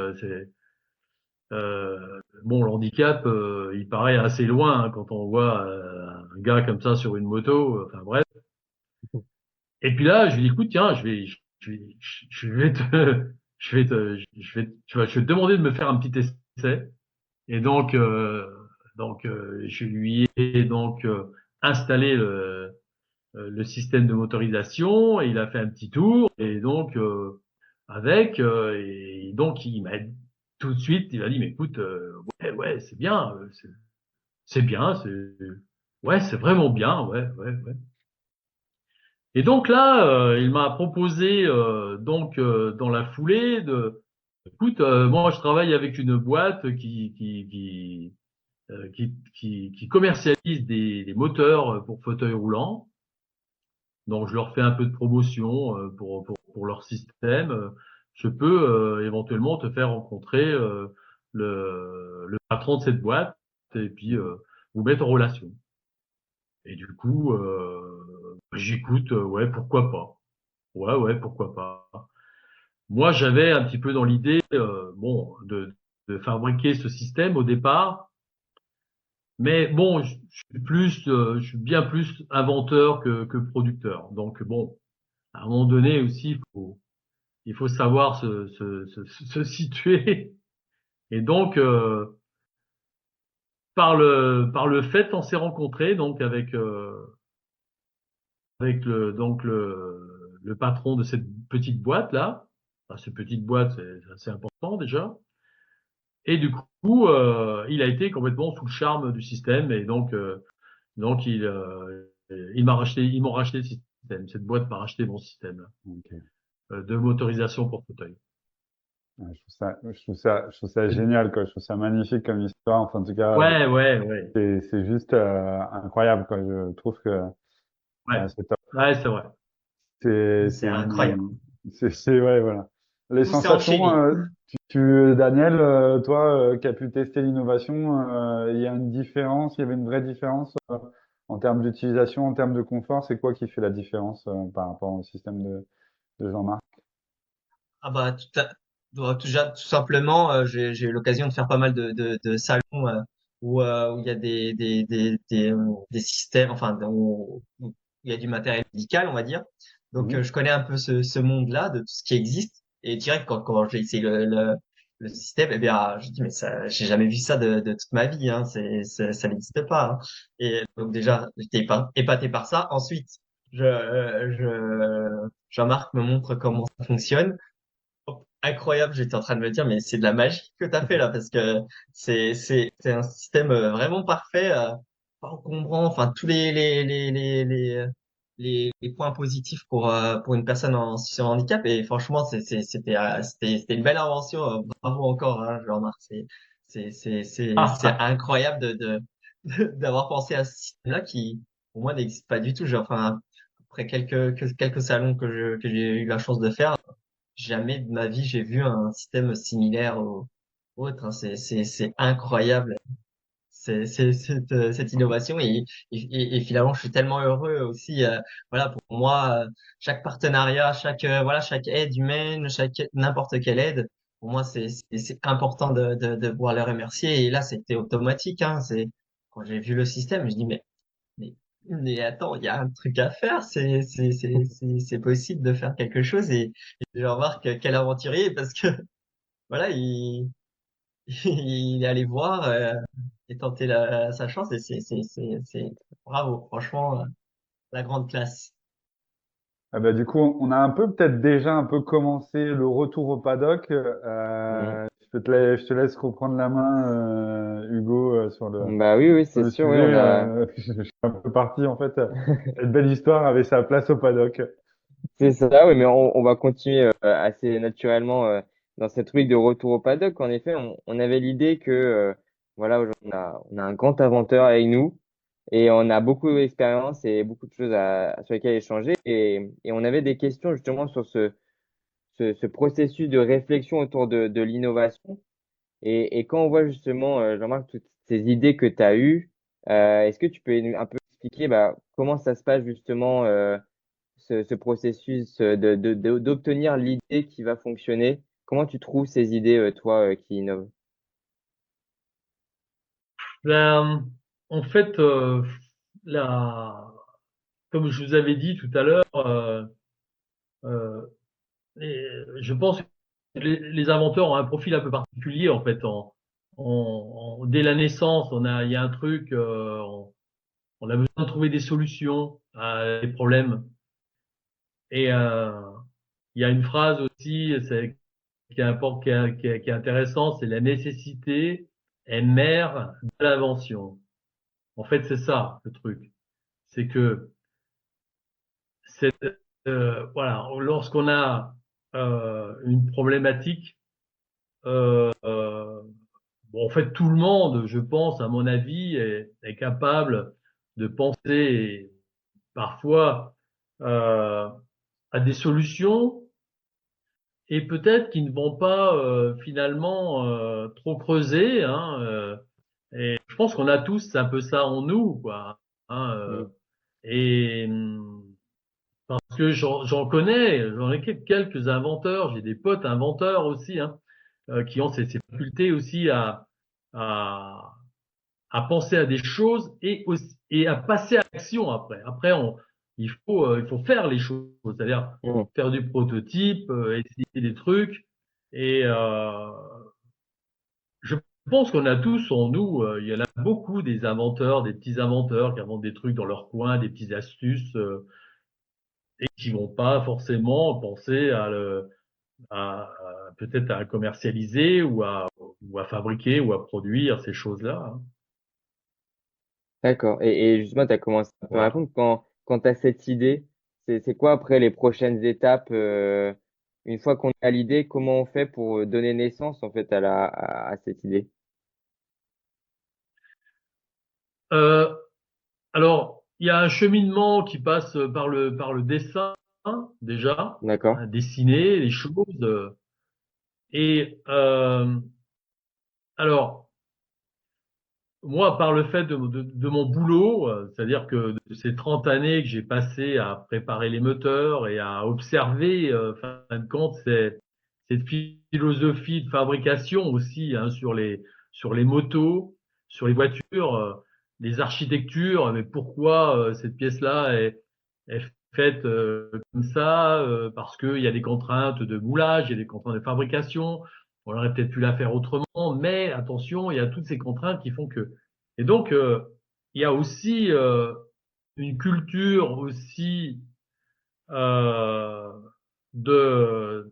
Bon, le handicap, il paraît assez loin hein, quand on voit un gars comme ça sur une moto. Enfin bref. Et puis là, je lui dis écoute, tiens, je vais te, je vais te demander de me faire un petit essai. Et je lui ai installé le système de motorisation et il a fait un petit tour et donc et donc il m'a tout de suite il a dit mais écoute ouais c'est bien c'est bien c'est ouais c'est vraiment bien ouais et donc là il m'a proposé dans la foulée de écoute moi je travaille avec une boîte qui commercialise des moteurs pour fauteuil roulant. Donc, je leur fais un peu de promotion pour leur système. Je peux éventuellement te faire rencontrer le patron de cette boîte et puis vous mettre en relation. Et du coup, j'écoute, ouais, pourquoi pas. Ouais, ouais, pourquoi pas. Moi, j'avais un petit peu dans l'idée, de fabriquer ce système au départ. Mais bon, je suis bien plus inventeur que producteur. Donc bon, à un moment donné aussi, il faut savoir se situer. Et donc, par le fait, on s'est rencontrés donc avec le patron de cette petite boîte là. Enfin, cette petite boîte, c'est assez important déjà. Et du coup, il a été complètement sous le charme du système et donc ils m'ont racheté le système. Cette boîte m'a racheté mon système Ok. de motorisation pour fauteuil. Ouais, je trouve ça génial, quoi. Je trouve ça magnifique comme histoire. Enfin, en tout cas, Ouais, ouais, ouais, c'est juste incroyable, quoi. Je trouve que ouais, c'est top. ouais, c'est vrai. C'est incroyable. Ouais, voilà. Les Tout s'est sensations, enchaîné. Daniel, toi, qui as pu tester l'innovation, il y a une différence, il y avait une vraie différence en termes d'utilisation, en termes de confort. C'est quoi qui fait la différence par rapport au système de Jean-Marc? Ah bah déjà tout simplement, j'ai eu l'occasion de faire pas mal de salons où il y a des systèmes, enfin où il y a du matériel médical, on va dire. Donc Mhm. je connais un peu ce monde-là de tout ce qui existe. Et direct quand j'ai essayé le système, eh bien je dis mais ça, j'ai jamais vu ça de toute ma vie, hein. Ça n'existe pas, hein. Et donc déjà j'étais épaté par ça. Ensuite Jean-Marc me montre comment ça fonctionne. Incroyable, j'étais en train de me dire, mais c'est de la magie que tu as fait là, parce que c'est un système vraiment parfait, pas encombrant, enfin, tous les points positifs pour une personne en situation de handicap. Et franchement, c'était une belle invention. Bravo encore, hein, Jean-Marc. C'est incroyable d'avoir pensé à ce système-là qui, pour moi, n'existe pas du tout. Enfin, après quelques salons que j'ai eu la chance de faire, jamais de ma vie j'ai vu un système similaire au autre, hein. C'est incroyable. Cette innovation et finalement je suis tellement heureux aussi. Voilà, pour moi, chaque partenariat, chaque aide humaine, chaque n'importe quelle aide, pour moi c'est important de pouvoir les remercier. Et là c'était automatique, hein. C'est quand j'ai vu le système, je dis mais mais attends, il y a un truc à faire, c'est possible de faire quelque chose. Et je remarque quel aventurier, parce que voilà, il est allé voir et tenter sa chance. Et bravo, franchement, la grande classe. Ah bah, du coup, on a un peu peut-être déjà un peu commencé le retour au paddock. Mhm. Je te laisse reprendre la main, Hugo, Bah oui, oui, sur c'est le sûr, oui, sujet. on a. Je suis un peu parti en fait. Cette belle histoire avait sa place au paddock. C'est ça, oui, mais on va continuer assez naturellement dans cette rubrique de retour au paddock. En effet, on avait l'idée que voilà, aujourd'hui, on a un grand inventeur avec nous et on a beaucoup d'expérience et beaucoup de choses sur lesquelles échanger. Et on avait des questions justement sur ce processus de réflexion autour de l'innovation. Et quand on voit justement, Jean-Marc, toutes ces idées que tu as eues, est-ce que tu peux un peu expliquer bah, comment ça se passe justement ce processus d'obtenir l'idée qui va fonctionner? Comment tu trouves ces idées, toi, qui innovent? Ben, en fait, la, comme je vous avais dit tout à l'heure, euh, je pense que les inventeurs ont un profil un peu particulier en fait. Dès la naissance, il y a un truc, on a besoin de trouver des solutions à des problèmes. Et il y a une phrase aussi, qui est intéressante, c'est la nécessité est mère de l'invention. En fait, c'est ça le truc, c'est que c'est voilà, lorsqu'on a une problématique, bon, en fait, tout le monde, je pense, à mon avis, est capable de penser parfois euh, à des solutions et peut-être qu'ils ne vont pas finalement trop creuser. Hein, et je pense qu'on a tous un peu ça en nous, quoi. Hein, Mm. et parce que j'en connais, j'en ai quelques inventeurs, j'ai des potes inventeurs aussi, hein, qui ont ces facultés aussi à, à penser à des choses et à passer à l'action après. Après, il faut faire les choses, c'est-à-dire Mm. faire du prototype, essayer des trucs. Et je pense qu'on a tous en nous, il y en a beaucoup des inventeurs, des petits inventeurs qui inventent des trucs dans leur coin, des petites astuces, et qui vont pas forcément penser peut-être à commercialiser ou à fabriquer ou à produire ces choses-là. Hein. D'accord. Et justement, tu as commencé à me Voilà. répondre quand tu as cette idée, c'est quoi après les prochaines étapes une fois qu'on a l'idée, comment on fait pour donner naissance en fait à cette idée? Euh, Alors, il y a un cheminement qui passe par le dessin, déjà, D'accord? hein, dessiner les choses. Et alors, moi, par le fait de mon boulot, c'est-à-dire que de ces 30 années que j'ai passées à préparer les moteurs et à observer, fin de compte, cette philosophie de fabrication aussi, hein, sur les motos, sur les voitures, les architectures, mais pourquoi cette pièce-là est faite comme ça, parce qu'il y a des contraintes de moulage, il y a des contraintes de fabrication, on aurait peut-être pu la faire autrement, mais attention, il y a toutes ces contraintes qui font que et donc, il y a aussi une culture aussi euh, de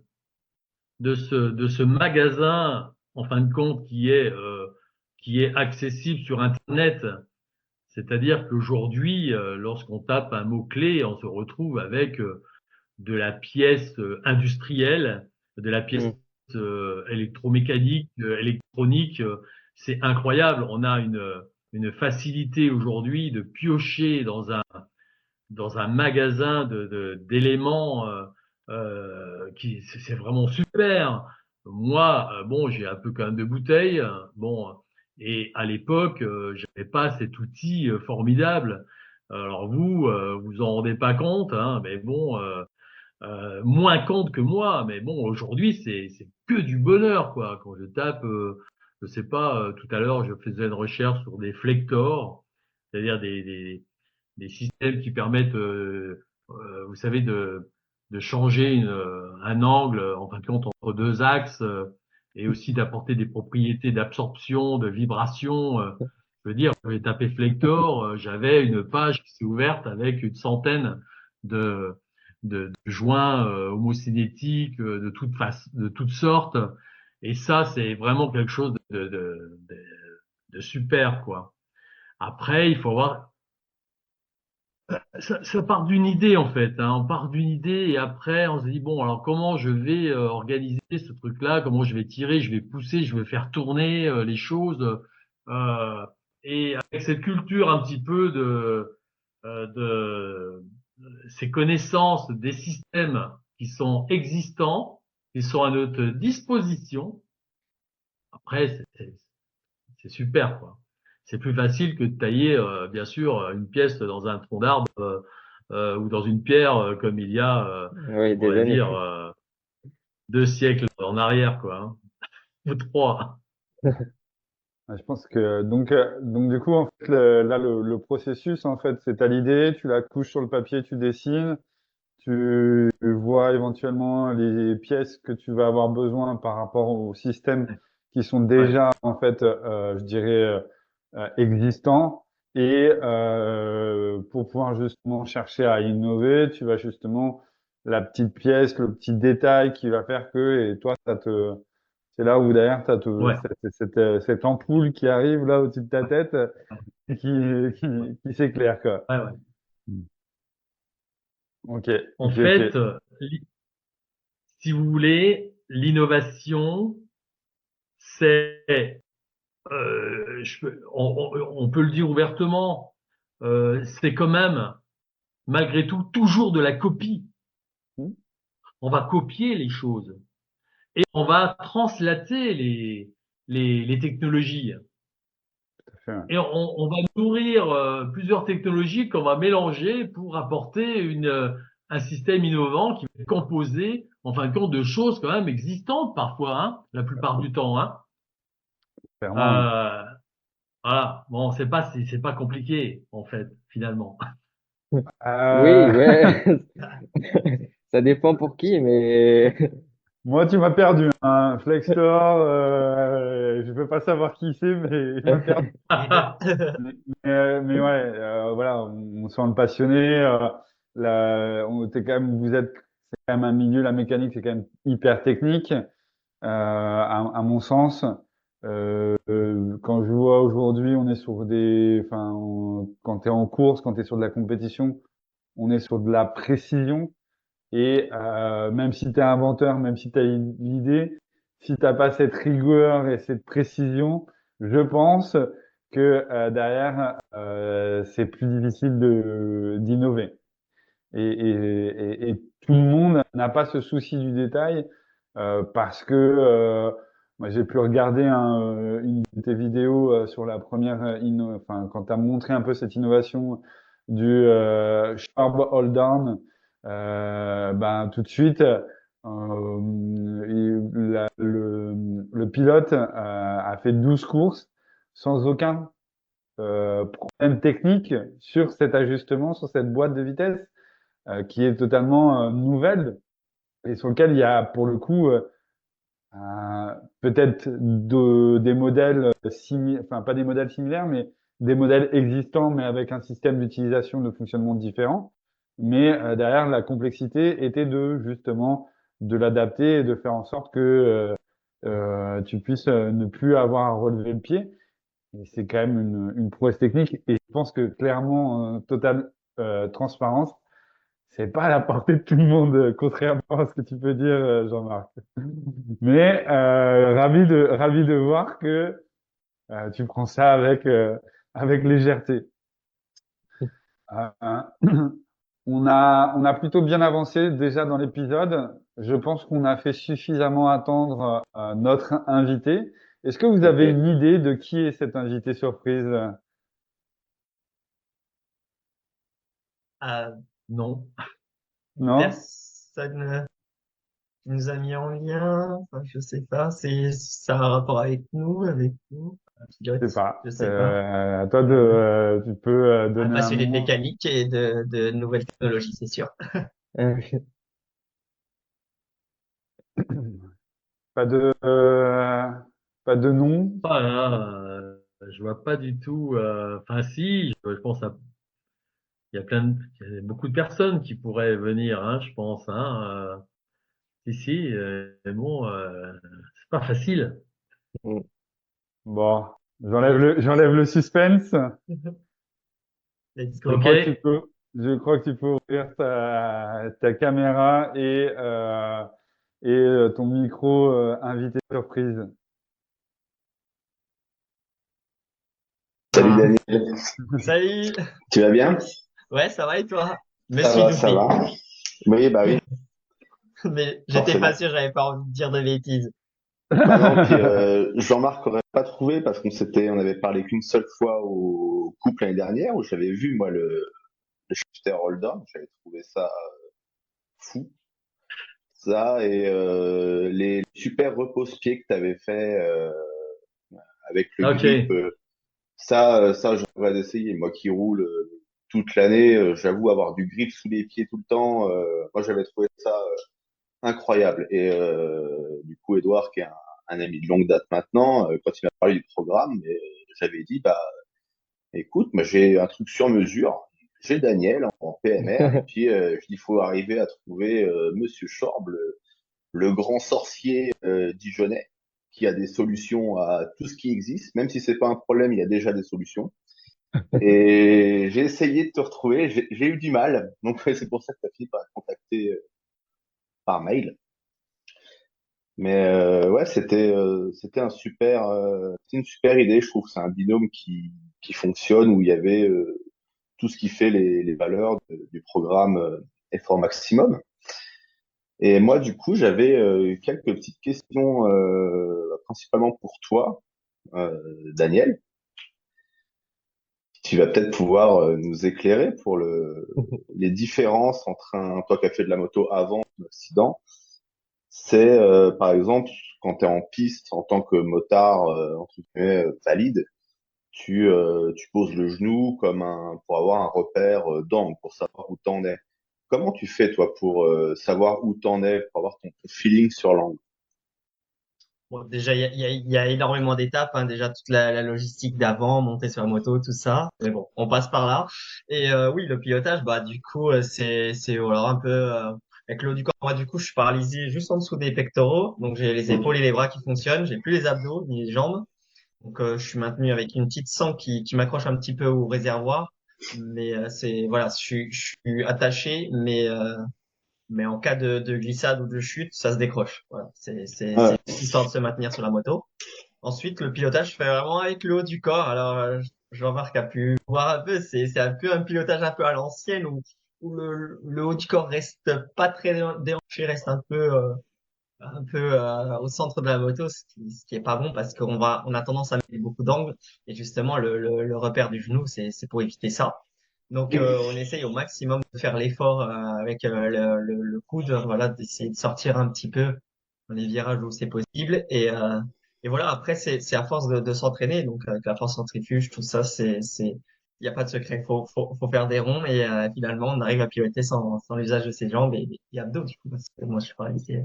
de ce magasin, en fin de compte, qui est accessible sur Internet. C'est-à-dire qu'aujourd'hui, lorsqu'on tape un mot-clé, on se retrouve avec de la pièce industrielle, de la pièce Mm. électromécanique, électronique. C'est incroyable. On a une facilité aujourd'hui de piocher dans un magasin d'éléments qui c'est vraiment super. Moi, bon, j'ai un peu quand même de bouteilles, bon, et à l'époque, j'avais pas cet outil formidable. Alors vous, vous en rendez pas compte, hein, mais bon, moins compte que moi, mais bon, aujourd'hui, c'est que du bonheur, quoi. Quand je tape, je sais pas, tout à l'heure, je faisais une recherche sur des flectors, c'est-à-dire des systèmes qui permettent, vous savez, de changer un angle, en fin de compte, entre deux axes, et aussi d'apporter des propriétés d'absorption, de vibration. Je veux dire, j'ai tapé Flector, j'avais une page qui s'est ouverte avec une centaine de, de joints homocinétiques de toutes sortes. Et ça, c'est vraiment quelque chose de super, quoi. Après, il faut voir ça part d'une idée en fait, hein. On part d'une idée et après on se dit bon alors comment je vais organiser ce truc-là, comment je vais tirer, je vais pousser, je vais faire tourner les choses euh, et avec cette culture un petit peu de ces connaissances des systèmes qui sont existants, qui sont à notre disposition. Après c'est super quoi. C'est plus facile que de tailler, bien sûr, une pièce dans un tronc d'arbre ou dans une pierre, comme il y a, Oui, on des va années. dire, 2 siècles en arrière, quoi, hein, ou 3. Ouais, je pense que donc du coup en fait là le processus en fait c'est t'as l'idée, tu la couches sur le papier, tu dessines, tu vois éventuellement les pièces que tu vas avoir besoin par rapport aux systèmes qui sont Ouais, déjà en fait je dirais existants et pour pouvoir justement chercher à innover, tu vas justement la petite pièce, le petit détail qui va faire que et toi ça te c'est là où derrière, tu as ouais, cette ampoule qui arrive là au-dessus de ta ouais, tête et qui s'éclaire, quoi. ouais, ouais. Mm. Ok, En ok, ok. fait, si vous voulez, l'innovation, c'est, on peut le dire ouvertement, c'est quand même, malgré tout, toujours de la copie. Mm, On va copier les choses. Et on va translater les technologies. tout à fait, ouais. Et on va nourrir plusieurs technologies qu'on va mélanger pour apporter un système innovant qui va être composé, en fin de compte, de choses quand même existantes parfois, hein, la plupart du temps. Hein. Clairement, ouais. Euh, voilà. Bon, c'est pas compliqué en fait, finalement. Oui, Euh, ouais. Ça dépend pour qui, mais moi, tu m'as perdu, hein. Flextor, je veux pas savoir qui c'est, mais il m'a perdu. Les deux. Mais ouais, voilà, on semble passionné. T'es quand même, c'est quand même un milieu, la mécanique, c'est quand même hyper technique. À mon sens. Quand je vois aujourd'hui, on est sur quand tu es en course, quand tu es sur de la compétition, on est sur de la précision. Et même si tu es inventeur, même si tu as l'idée, si t'as pas cette rigueur et cette précision, je pense que derrière, c'est plus difficile d'innover. Et tout le monde n'a pas ce souci du détail parce que moi j'ai pu regarder une de tes vidéos sur la première enfin quand tu as montré un peu cette innovation du Sharp Hold Down ben tout de suite le pilote a fait 12 courses sans aucun problème technique sur cet ajustement, sur cette boîte de vitesse qui est totalement nouvelle et sur lequel il y a pour le coup peut-être des modèles similaires, enfin pas des modèles similaires, mais des modèles existants, mais avec un système d'utilisation, de fonctionnement différent. Mais derrière, la complexité était de justement de l'adapter et de faire en sorte que tu puisses ne plus avoir à relever le pied. Et c'est quand même une prouesse technique. Et je pense que clairement, totale transparence, c'est pas à la portée de tout le monde, contrairement à ce que tu peux dire, Jean-Marc. Mais ravi de voir que tu prends ça avec légèreté. Euh, on a plutôt bien avancé déjà dans l'épisode. Je pense qu'on a fait suffisamment attendre notre invité. Est-ce que vous avez Ok. une idée de qui est cet invité surprise? Euh, Non. Non? personne qui nous a mis en lien. Enfin, je sais pas. Ça a un rapport avec nous, avec nous. Un Je pilote. sais pas. Je sais pas. À toi de, Euh, tu peux un donner un passionné de nom. mécanique et de nouvelles technologies, c'est sûr. Euh, Pas de, pas de nom. Pas là, je vois pas du tout. Enfin, si, je pense il y a il y a beaucoup de personnes qui pourraient venir, hein, je pense. Hein, si, mais bon, c'est pas facile. Bon, j'enlève le suspense. Let's Je go. Ok. crois que tu peux, je crois que tu peux ouvrir ta caméra et ton micro invité surprise. Salut Ah, Daniel, Salut. tu vas bien? Ouais, ça va et toi? Je me suis Ça loupé. va. Oui, bah oui, Mais j'étais pas forcément. sûr, j'avais pas envie de dire de bêtises. Bah non, puis Jean-Marc aurait pas trouvé parce on avait parlé qu'une seule fois au couple l'année dernière où j'avais vu moi le shifter hold-on, j'avais trouvé ça fou, ça et les super repose-pieds que tu avais fait avec le grip, ok. ça j'aimerais essayer. Moi qui roule toute l'année, j'avoue avoir du grip sous les pieds tout le temps, moi j'avais trouvé ça incroyable. Et du coup, Edouard, qui est un ami de longue date maintenant, quand il m'a parlé du programme, j'avais dit, bah, écoute, moi j'ai un truc sur mesure. J'ai Daniel en PMR, et puis il faut arriver à trouver Monsieur Schorb, le grand sorcier dijonnais, qui a des solutions à tout ce qui existe, même si c'est pas un problème, il y a déjà des solutions. Et j'ai essayé de te retrouver, j'ai eu du mal, donc c'est pour ça que tu as fini par te contacter par mail. Mais ouais, c'était c'est une super idée, je trouve. C'est un binôme qui fonctionne où il y avait tout ce qui fait les valeurs du programme Effort Maximum. Et moi, du coup, j'avais quelques petites questions, principalement pour toi, Daniel. Tu vas peut-être pouvoir nous éclairer pour les différences entre toi qui as fait de la moto avant ton accident. C'est par exemple quand tu es en piste en tant que motard entre guillemets, valide, tu poses le genou pour avoir un repère d'angle, pour savoir où t'en es. Comment tu fais toi pour savoir où t'en es, pour avoir ton feeling sur l'angle? Bon, déjà, il y a énormément d'étapes, hein. Déjà, toute la logistique d'avant, monter sur la moto, tout ça. Mais bon, on passe par là. Et oui, le pilotage, bah du coup, c'est alors un peu avec le haut du corps. Moi, du coup, je suis paralysé juste en dessous des pectoraux. Donc, j'ai les épaules et les bras qui fonctionnent. J'ai plus les abdos ni les jambes. Donc, je suis maintenu avec une petite sangle qui m'accroche un petit peu au réservoir. Mais c'est voilà, je suis attaché, mais en cas de glissade ou de chute, ça se décroche. Voilà, c'est Ouais. juste histoire de se maintenir sur la moto. Ensuite, le pilotage, je fais vraiment avec le haut du corps. Alors, Jean-Marc a pu voir un peu, c'est un peu un pilotage un peu à l'ancienne où le haut du corps reste pas très déhanché, reste un peu au centre de la moto, ce qui est pas bon parce on a tendance à mettre beaucoup d'angles et justement le repère du genou, c'est pour éviter ça. Donc on essaye au maximum de faire l'effort avec le coude, voilà, d'essayer de sortir un petit peu dans les virages où c'est possible et voilà. Après c'est à force de s'entraîner, donc avec la force centrifuge, tout ça, il y a pas de secret. Faut faire des ronds et finalement on arrive à piloter sans l'usage de ses jambes et abdos du coup parce que moi je suis paralysé.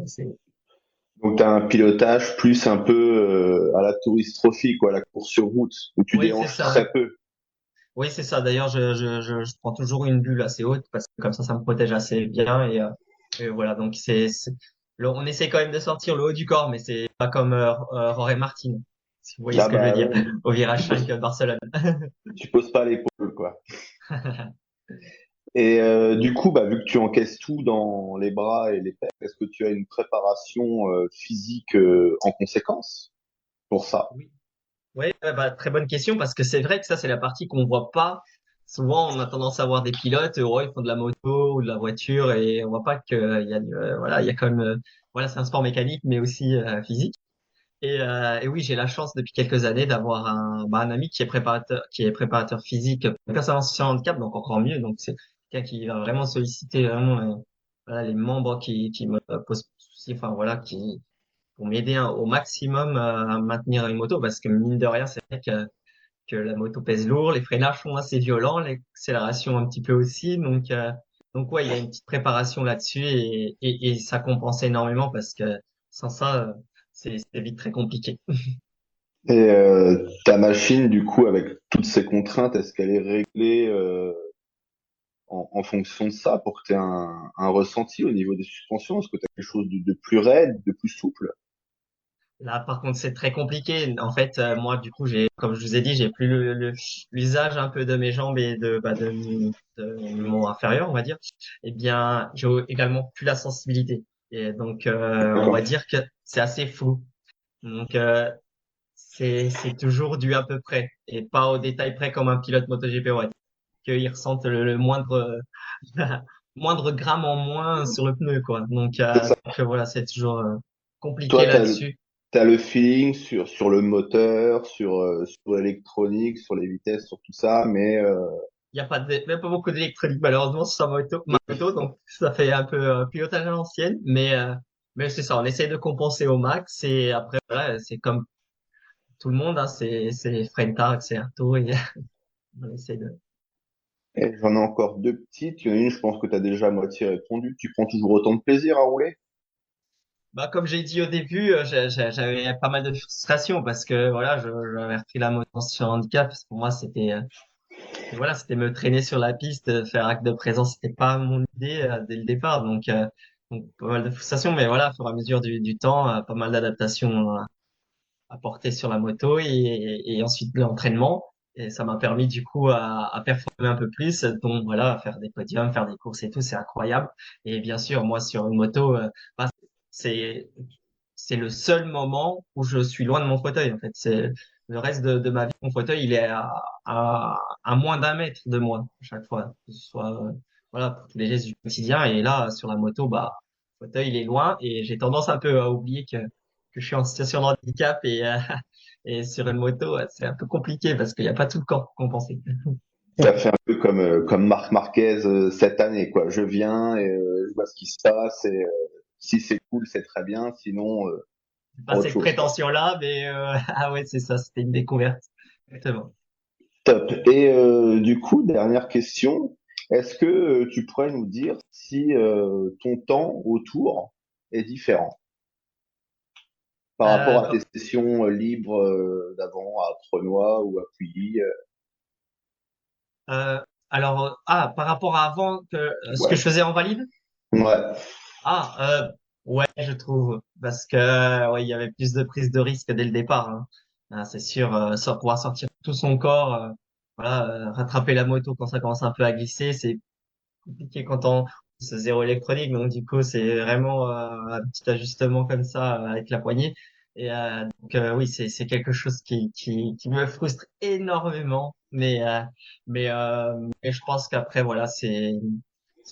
Donc tu as un pilotage plus un peu à la touriste trophy, quoi, la course sur route, où tu Oui, c'est déhanches ça. très peu. Oui, c'est ça. D'ailleurs, je prends toujours une bulle assez haute parce que comme ça me protège assez bien. Et voilà, donc on essaie quand même de sortir le haut du corps, mais c'est pas comme Jorge Martin, si vous voyez Ah ce que je veux bah dire, oui, au virage tu poses, 5 Barcelone. tu poses pas l'épaule, quoi. Et du coup, bah, vu que tu encaisses tout dans les bras et les pecs, est-ce que tu as une préparation physique en conséquence pour ça? Oui. Oui, bah, très bonne question parce que c'est vrai que ça, c'est la partie qu'on voit pas. Souvent, on a tendance à voir des pilotes, ouais, ils font de la moto ou de la voiture et on voit pas qu'il y a, voilà, il y a quand même, voilà, c'est un sport mécanique mais aussi physique. Et oui, j'ai la chance depuis quelques années d'avoir un ami qui est préparateur physique, personne en handicap, donc encore mieux. Donc c'est quelqu'un qui va vraiment solliciter vraiment voilà, les membres qui me posent souci, enfin voilà, qui pour m'aider au maximum à maintenir une moto, parce que mine de rien, c'est vrai que la moto pèse lourd, les freinages sont assez violents, l'accélération un petit peu aussi, donc ouais, il y a une petite préparation là-dessus et ça compense énormément parce que sans ça, c'est vite très compliqué. Et ta machine, du coup, avec toutes ces contraintes, est-ce qu'elle est réglée en fonction de ça pour que tu aies un ressenti au niveau des suspensions? Est-ce que tu as quelque chose de plus raide, de plus souple? Là, par contre, c'est très compliqué. En fait, moi, du coup, comme je vous ai dit, j'ai plus l'usage un peu de mes jambes et de mon inférieur, on va dire. Eh bien, j'ai également plus la sensibilité. Et donc, on va D'accord. dire que c'est assez flou. Donc, c'est toujours du à peu près et pas au détail près comme un pilote MotoGP, on va dire, qu'il ressente le moindre, moindre gramme en moins sur le pneu, quoi. C'est ça. Donc, voilà, c'est toujours Toi, compliqué tu là-dessus. as le feeling sur le moteur, sur l'électronique, sur les vitesses, sur tout ça, mais Il n'y a pas même pas beaucoup d'électronique malheureusement sur ma moto, donc ça fait un peu pilotage à l'ancienne, mais c'est ça, on essaie de compenser au max et après voilà, c'est comme tout le monde, hein, c'est frein tard, accélère tôt et on essaie de. j'en ai encore deux petites. Il y en a une, je pense que tu as déjà à moitié répondu. Tu prends toujours autant de plaisir à rouler? Bah comme j'ai dit au début, j'avais pas mal de frustration parce que voilà, j'avais repris la moto sur handicap, parce que pour moi c'était me traîner sur la piste, faire acte de présence, c'était pas mon idée dès le départ, donc pas mal de frustration, mais voilà, au fur et à mesure du temps, pas mal d'adaptations à porter sur la moto et ensuite de l'entraînement. Et ça m'a permis du coup à performer un peu plus. Donc voilà, à faire des podiums, faire des courses et tout, c'est incroyable. Et bien sûr, moi sur une moto, bah, c'est c'est le seul moment où je suis loin de mon fauteuil. En fait, c'est le reste de ma vie, mon fauteuil, il est à moins d'un mètre de moi à chaque fois, que ce soit voilà pour tous les gestes du quotidien. Et là, sur la moto, bah, le fauteuil il est loin et j'ai tendance un peu à oublier que je suis en situation de handicap et sur une moto, c'est un peu compliqué parce qu'il n'y a pas tout le corps pour compenser. Ça fait un peu comme Marc Marquez cette année, quoi. Je viens et je vois ce qui se passe et si c'est cool, c'est très bien. Sinon, Pas autre cette chose, quoi. prétention-là, mais ah ouais, c'est ça, c'était une découverte. Exactement. Top. Et du coup, dernière question. Est-ce que tu pourrais nous dire si ton temps autour est différent par rapport à tes Euh, sessions libres d'avant à Prenois ou à Pouilly? Euh, par rapport à avant ce que je Ouais. faisais en valide? Ouais. Ouais, je trouve, parce que ouais, il y avait plus de prise de risque dès le départ, hein. C'est sûr, sans pouvoir sortir tout son corps, voilà, rattraper la moto quand ça commence un peu à glisser, c'est compliqué quand on c'est zéro électronique, donc du coup c'est vraiment un petit ajustement comme ça avec la poignée. Oui, c'est quelque chose qui me frustre énormément, mais je pense qu'après voilà c'est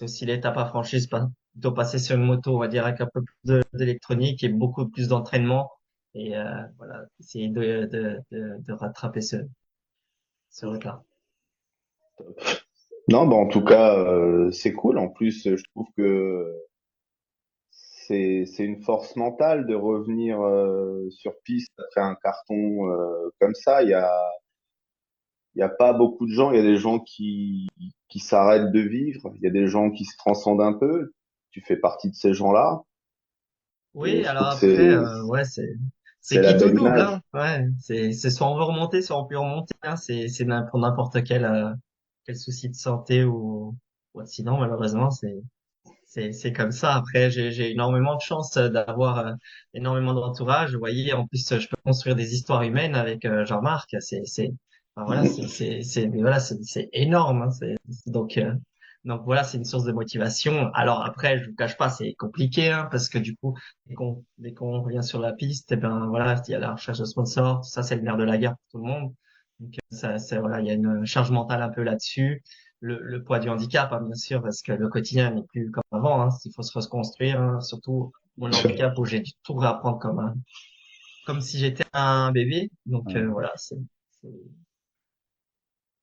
aussi l'étape à franchir, c'est pas plutôt passer sur une moto, on va dire avec un peu plus d'électronique et beaucoup plus d'entraînement voilà essayer de rattraper ce retard. Non, bah en tout cas, c'est cool. En plus, je trouve que c'est une force mentale de revenir sur piste après un carton comme ça. Il y a pas beaucoup de gens. Il y a des gens qui s'arrêtent de vivre. Il y a des gens qui se transcendent un peu. Tu fais partie de ces gens-là. Et Oui, je alors trouve que après, c'est ouais, c'est la qui tout belle double, image. hein. Ouais, c'est soit on veut remonter, soit on peut remonter, hein. Pour n'importe quel souci de santé ou sinon, malheureusement, c'est comme ça. Après, j'ai énormément de chance d'avoir énormément d'entourage. Vous voyez, en plus, je peux construire des histoires humaines avec Jean-Marc. Enfin, voilà, voilà, c'est énorme, hein. Donc voilà, c'est une source de motivation. Alors après, je vous cache pas, c'est compliqué, hein, parce que du coup, dès qu'on revient sur la piste, eh ben voilà, il y a la recherche de sponsors. Tout ça, c'est le nerf de la guerre pour tout le monde. Donc voilà, il y a une charge mentale un peu là-dessus. Le poids du handicap, hein, bien sûr, parce que le quotidien n'est plus comme avant, hein. Il faut se reconstruire, hein. Surtout mon handicap où j'ai dû tout réapprendre comme si j'étais un bébé. Donc Ouais. voilà, c'est-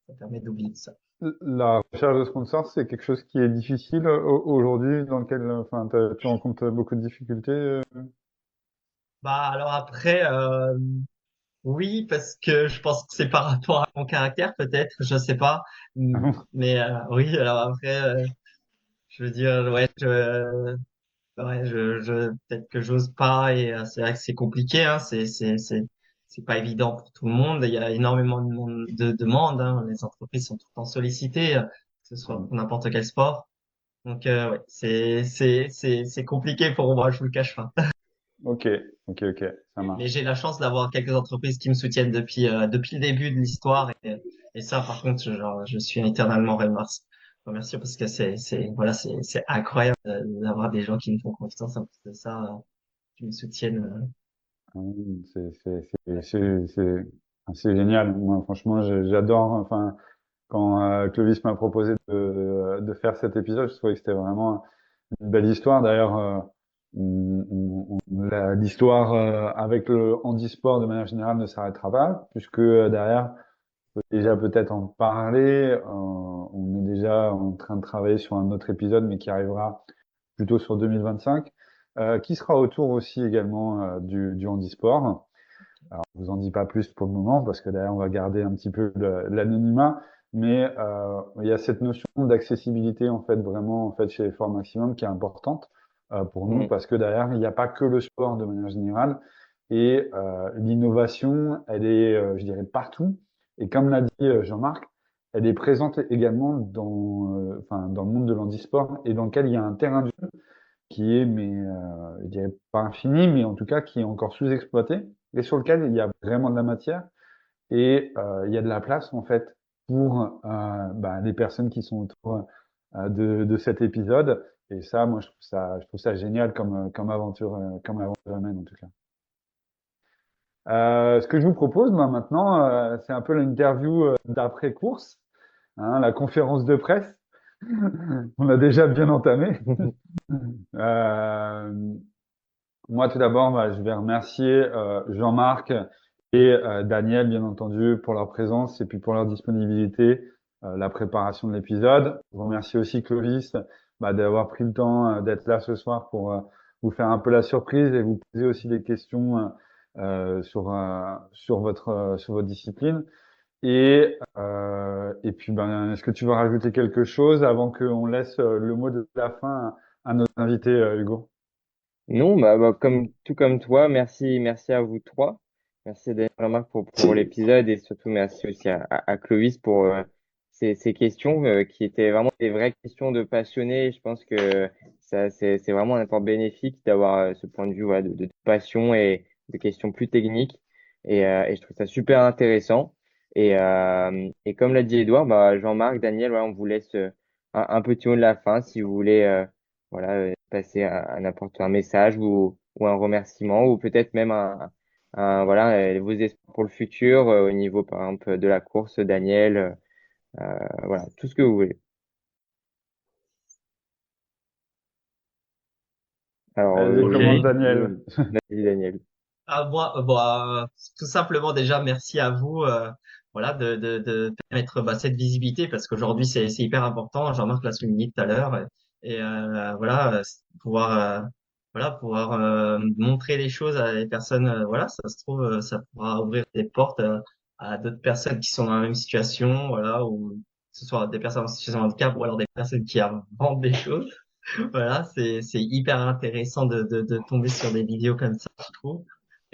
ça permet d'oublier ça. La recherche de sponsors, c'est quelque chose qui est difficile aujourd'hui, dans lequel, enfin, tu rencontres beaucoup de difficultés. Bah alors après, oui, parce que je pense que c'est par rapport à mon caractère, peut-être, je sais pas. Mais oui, alors après, je veux dire, peut-être que j'ose pas et c'est vrai que c'est compliqué, hein. C'est pas évident pour tout le monde. Il y a énormément de demandes, hein. Les entreprises sont tout le temps sollicitées, que ce soit pour n'importe quel sport. Donc ouais, c'est compliqué pour moi, je vous le cache pas. Ok, ok, ça Mais marche. j'ai la chance d'avoir quelques entreprises qui me soutiennent depuis le début de l'histoire et ça, par contre, genre, je suis éternellement remercié parce que voilà, c'est incroyable d'avoir des gens qui me font confiance en plus de ça, qui me soutiennent. Ah oui, c'est génial. Moi, franchement, j'adore. Enfin, quand Clovis m'a proposé de faire cet épisode, je trouvais que c'était vraiment une belle histoire. D'ailleurs, l'histoire avec le handisport de manière générale ne s'arrêtera pas, puisque derrière, on peut déjà peut-être en parler. On est déjà en train de travailler sur un autre épisode, mais qui arrivera plutôt sur 2025, qui sera autour aussi également du handisport. Alors, je vous en dis pas plus pour le moment, parce que derrière, on va garder un petit peu l'anonymat, mais il y a cette notion d'accessibilité, en fait, vraiment, en fait, chez Effort Maximum, qui est importante pour nous, Mm. parce que derrière, il n'y a pas que le sport de manière générale, et l'innovation, elle est, je dirais, partout. Et comme l'a dit Jean-Marc, elle est présente également enfin, dans le monde de l'handisport, et dans lequel il y a un terrain de jeu qui est, mais je dirais pas infini, mais en tout cas qui est encore sous-exploité et sur lequel il y a vraiment de la matière et il y a de la place en fait pour les personnes qui sont autour de cet épisode. Et ça, moi, je trouve ça génial comme aventure humaine en tout cas. Ce que je vous propose, moi, maintenant, c'est un peu l'interview d'après course, hein, la conférence de presse. On a déjà bien entamé. Euh, Moi, tout d'abord, je vais remercier Jean-Marc et Daniel, bien entendu, pour leur présence et puis pour leur disponibilité, la préparation de l'épisode. Je remercie aussi Clovis d'avoir pris le temps d'être là ce soir pour vous faire un peu la surprise et vous poser aussi des questions sur votre discipline. Et puis, est-ce que tu veux rajouter quelque chose avant qu'on laisse le mot de la fin à nos invités, Hugo? Non, tout comme toi, merci à vous trois. Merci Daniel Jean-Marc pour l'épisode et surtout merci aussi à Clovis pour ces questions qui étaient vraiment des vraies questions de passionnés. Je pense que c'est vraiment un apport bénéfique d'avoir ce point de vue voilà, de passion et de questions plus techniques. Et je trouve ça super intéressant. Et comme l'a dit Edouard, Jean-Marc, Daniel, voilà, on vous laisse un petit mot de la fin si vous voulez. Voilà, passer n'importe un message ou un remerciement ou peut-être même voilà, vos espoirs pour le futur au niveau, par exemple, de la course, Daniel, voilà, tout ce que vous voulez. Alors, Allez, Ok. commence Daniel. vas-y, Daniel. Ah, moi, tout simplement déjà merci à vous, voilà, de permettre cette visibilité parce qu'aujourd'hui c'est hyper important. Jean-Marc l'a souligné tout à l'heure voilà, pouvoir montrer les choses à des personnes. Voilà, ça se trouve, ça pourra ouvrir des portes à d'autres personnes qui sont dans la même situation, voilà, ou que ce soit des personnes en situation de handicap ou alors des personnes qui inventent des choses. Voilà, c'est hyper intéressant de tomber sur des vidéos comme ça, je trouve.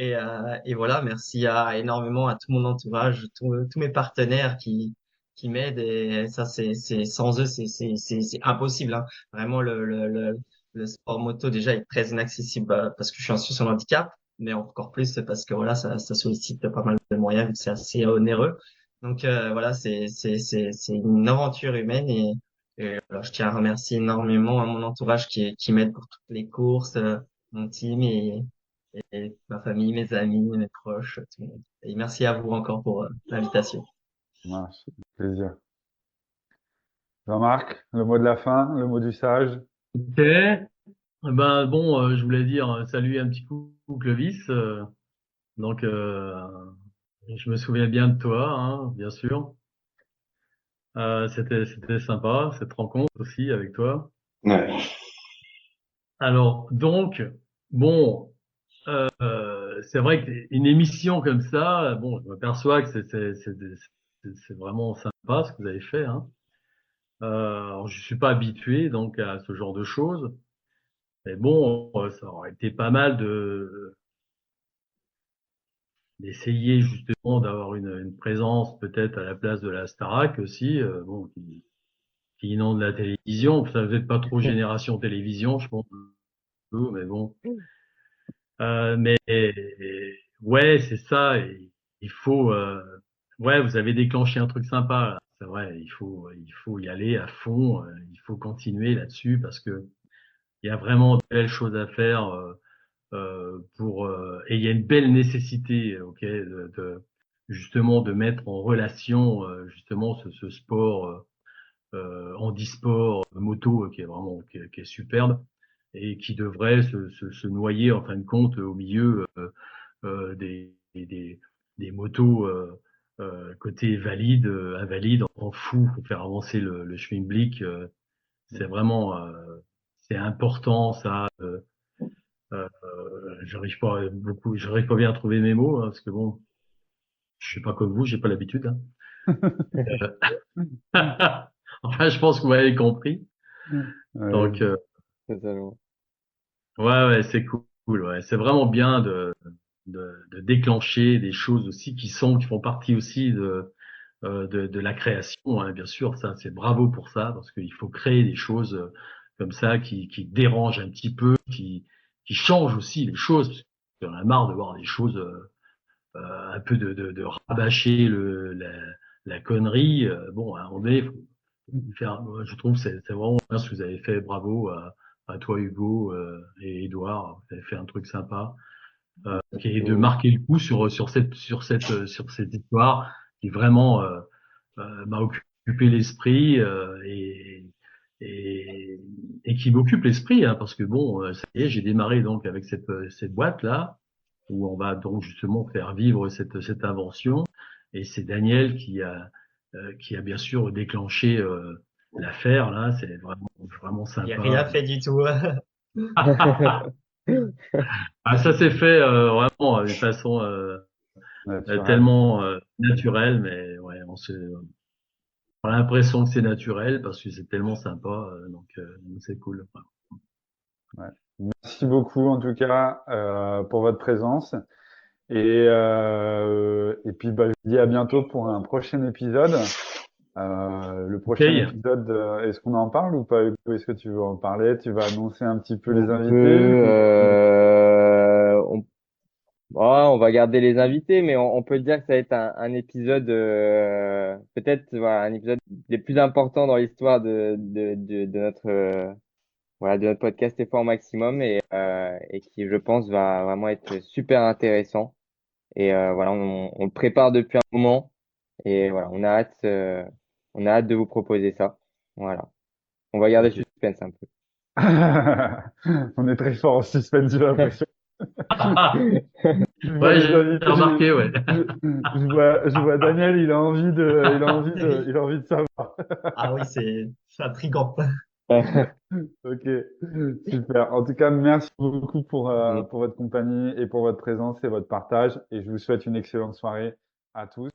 Et voilà, merci énormément à tout mon entourage, tous mes partenaires qui m'aident. Et ça, sans eux, c'est impossible, hein. Vraiment, le sport moto, déjà, est très inaccessible parce que je suis en situation de handicap, mais encore plus parce que voilà, ça sollicite pas mal de moyens, vu que c'est assez onéreux. Donc, voilà, c'est une aventure humaine et voilà, je tiens à remercier énormément à mon entourage qui m'aide pour toutes les courses, mon team et ma famille, mes amis, mes proches, tout le monde. Et merci à vous encore pour l'invitation. Ça marche. Plaisir. Jean-Marc, le mot de la fin, le mot du sage. Ok. Ben bon, je voulais dire salut un petit coup Clovis. Donc, je me souviens bien de toi, hein, bien sûr. C'était sympa cette rencontre aussi avec toi. Ouais. Alors donc, bon, c'est vrai qu'une émission comme ça, bon, je m'aperçois que c'est vraiment sympa ce que vous avez fait, hein. Alors, je suis pas habitué donc à ce genre de choses, mais bon, ça aurait été pas mal de d'essayer justement d'avoir une présence peut-être à la place de la Starac aussi, bon, qui inonde la télévision. Ça vous êtes pas trop génération télévision, je pense, mais bon. Mais ouais, c'est ça. Et il faut, ouais, vous avez déclenché un truc sympa, là. C'est vrai. Il faut y aller à fond. Il faut continuer là-dessus parce que il y a vraiment de belles choses à faire et il y a une belle nécessité, ok, justement de mettre en relation justement ce sport handisport moto qui est vraiment qui est superbe et qui devrait se noyer en fin de compte au milieu des motos côté valide, invalide, en fou pour faire avancer le Schwinblick. C'est vraiment c'est important ça. J'arrive pas bien à trouver mes mots hein, parce que bon, je suis pas comme vous, j'ai pas l'habitude. Hein. Enfin, je pense que vous m'avez compris. Donc, Totalement. ouais, c'est cool. Ouais, c'est vraiment bien de déclencher des choses aussi qui font partie aussi de la création. Hein, bien sûr, ça, c'est bravo pour ça parce qu'il faut créer des choses comme ça qui dérangent un petit peu, qui changent aussi les choses. On a marre de voir des choses un peu de rabâcher la connerie. Bon, à un moment donné, je trouve que c'est vraiment bien ce que vous avez fait. Bravo à toi Hugo et Edouard. Vous avez fait un truc sympa qui est de marquer le coup sur cette histoire qui vraiment m'a occupé l'esprit et qui m'occupe l'esprit hein, parce que bon ça y est j'ai démarré donc avec cette boîte là où on va donc justement faire vivre cette invention et c'est Daniel qui a bien sûr déclenché l'affaire là c'est vraiment Il n'y a rien sympa. fait du tout. Ah ça s'est fait vraiment d'une façon naturel. tellement naturelle mais ouais on a l'impression que c'est naturel parce que c'est tellement sympa donc c'est cool. Ouais. Merci beaucoup en tout cas pour votre présence et puis bah, je vous dis à bientôt pour un prochain épisode. Le prochain Okay. épisode, est-ce qu'on en parle ou pas, Hugo? Est-ce que tu veux en parler? Tu vas annoncer un petit peu On les invités? peut, on va garder les invités, mais on peut dire que ça va être un épisode, peut-être, voilà, un épisode des plus importants dans l'histoire de notre, voilà, de notre podcast Effort Maximum et qui, je pense, va vraiment être super intéressant. Et voilà, on le prépare depuis un moment et voilà, on a hâte de vous proposer ça. Voilà, on va garder le Ok. suspense un peu. On est très fort en suspense, j'ai l'impression. Je vois Ouais, les j'ai invités, remarqué, ouais. je vois Daniel, il a envie de savoir. Ah oui, c'est intriguant. Ok, super. En tout cas, merci beaucoup pour votre compagnie et pour votre présence et votre partage. Et je vous souhaite une excellente soirée à tous.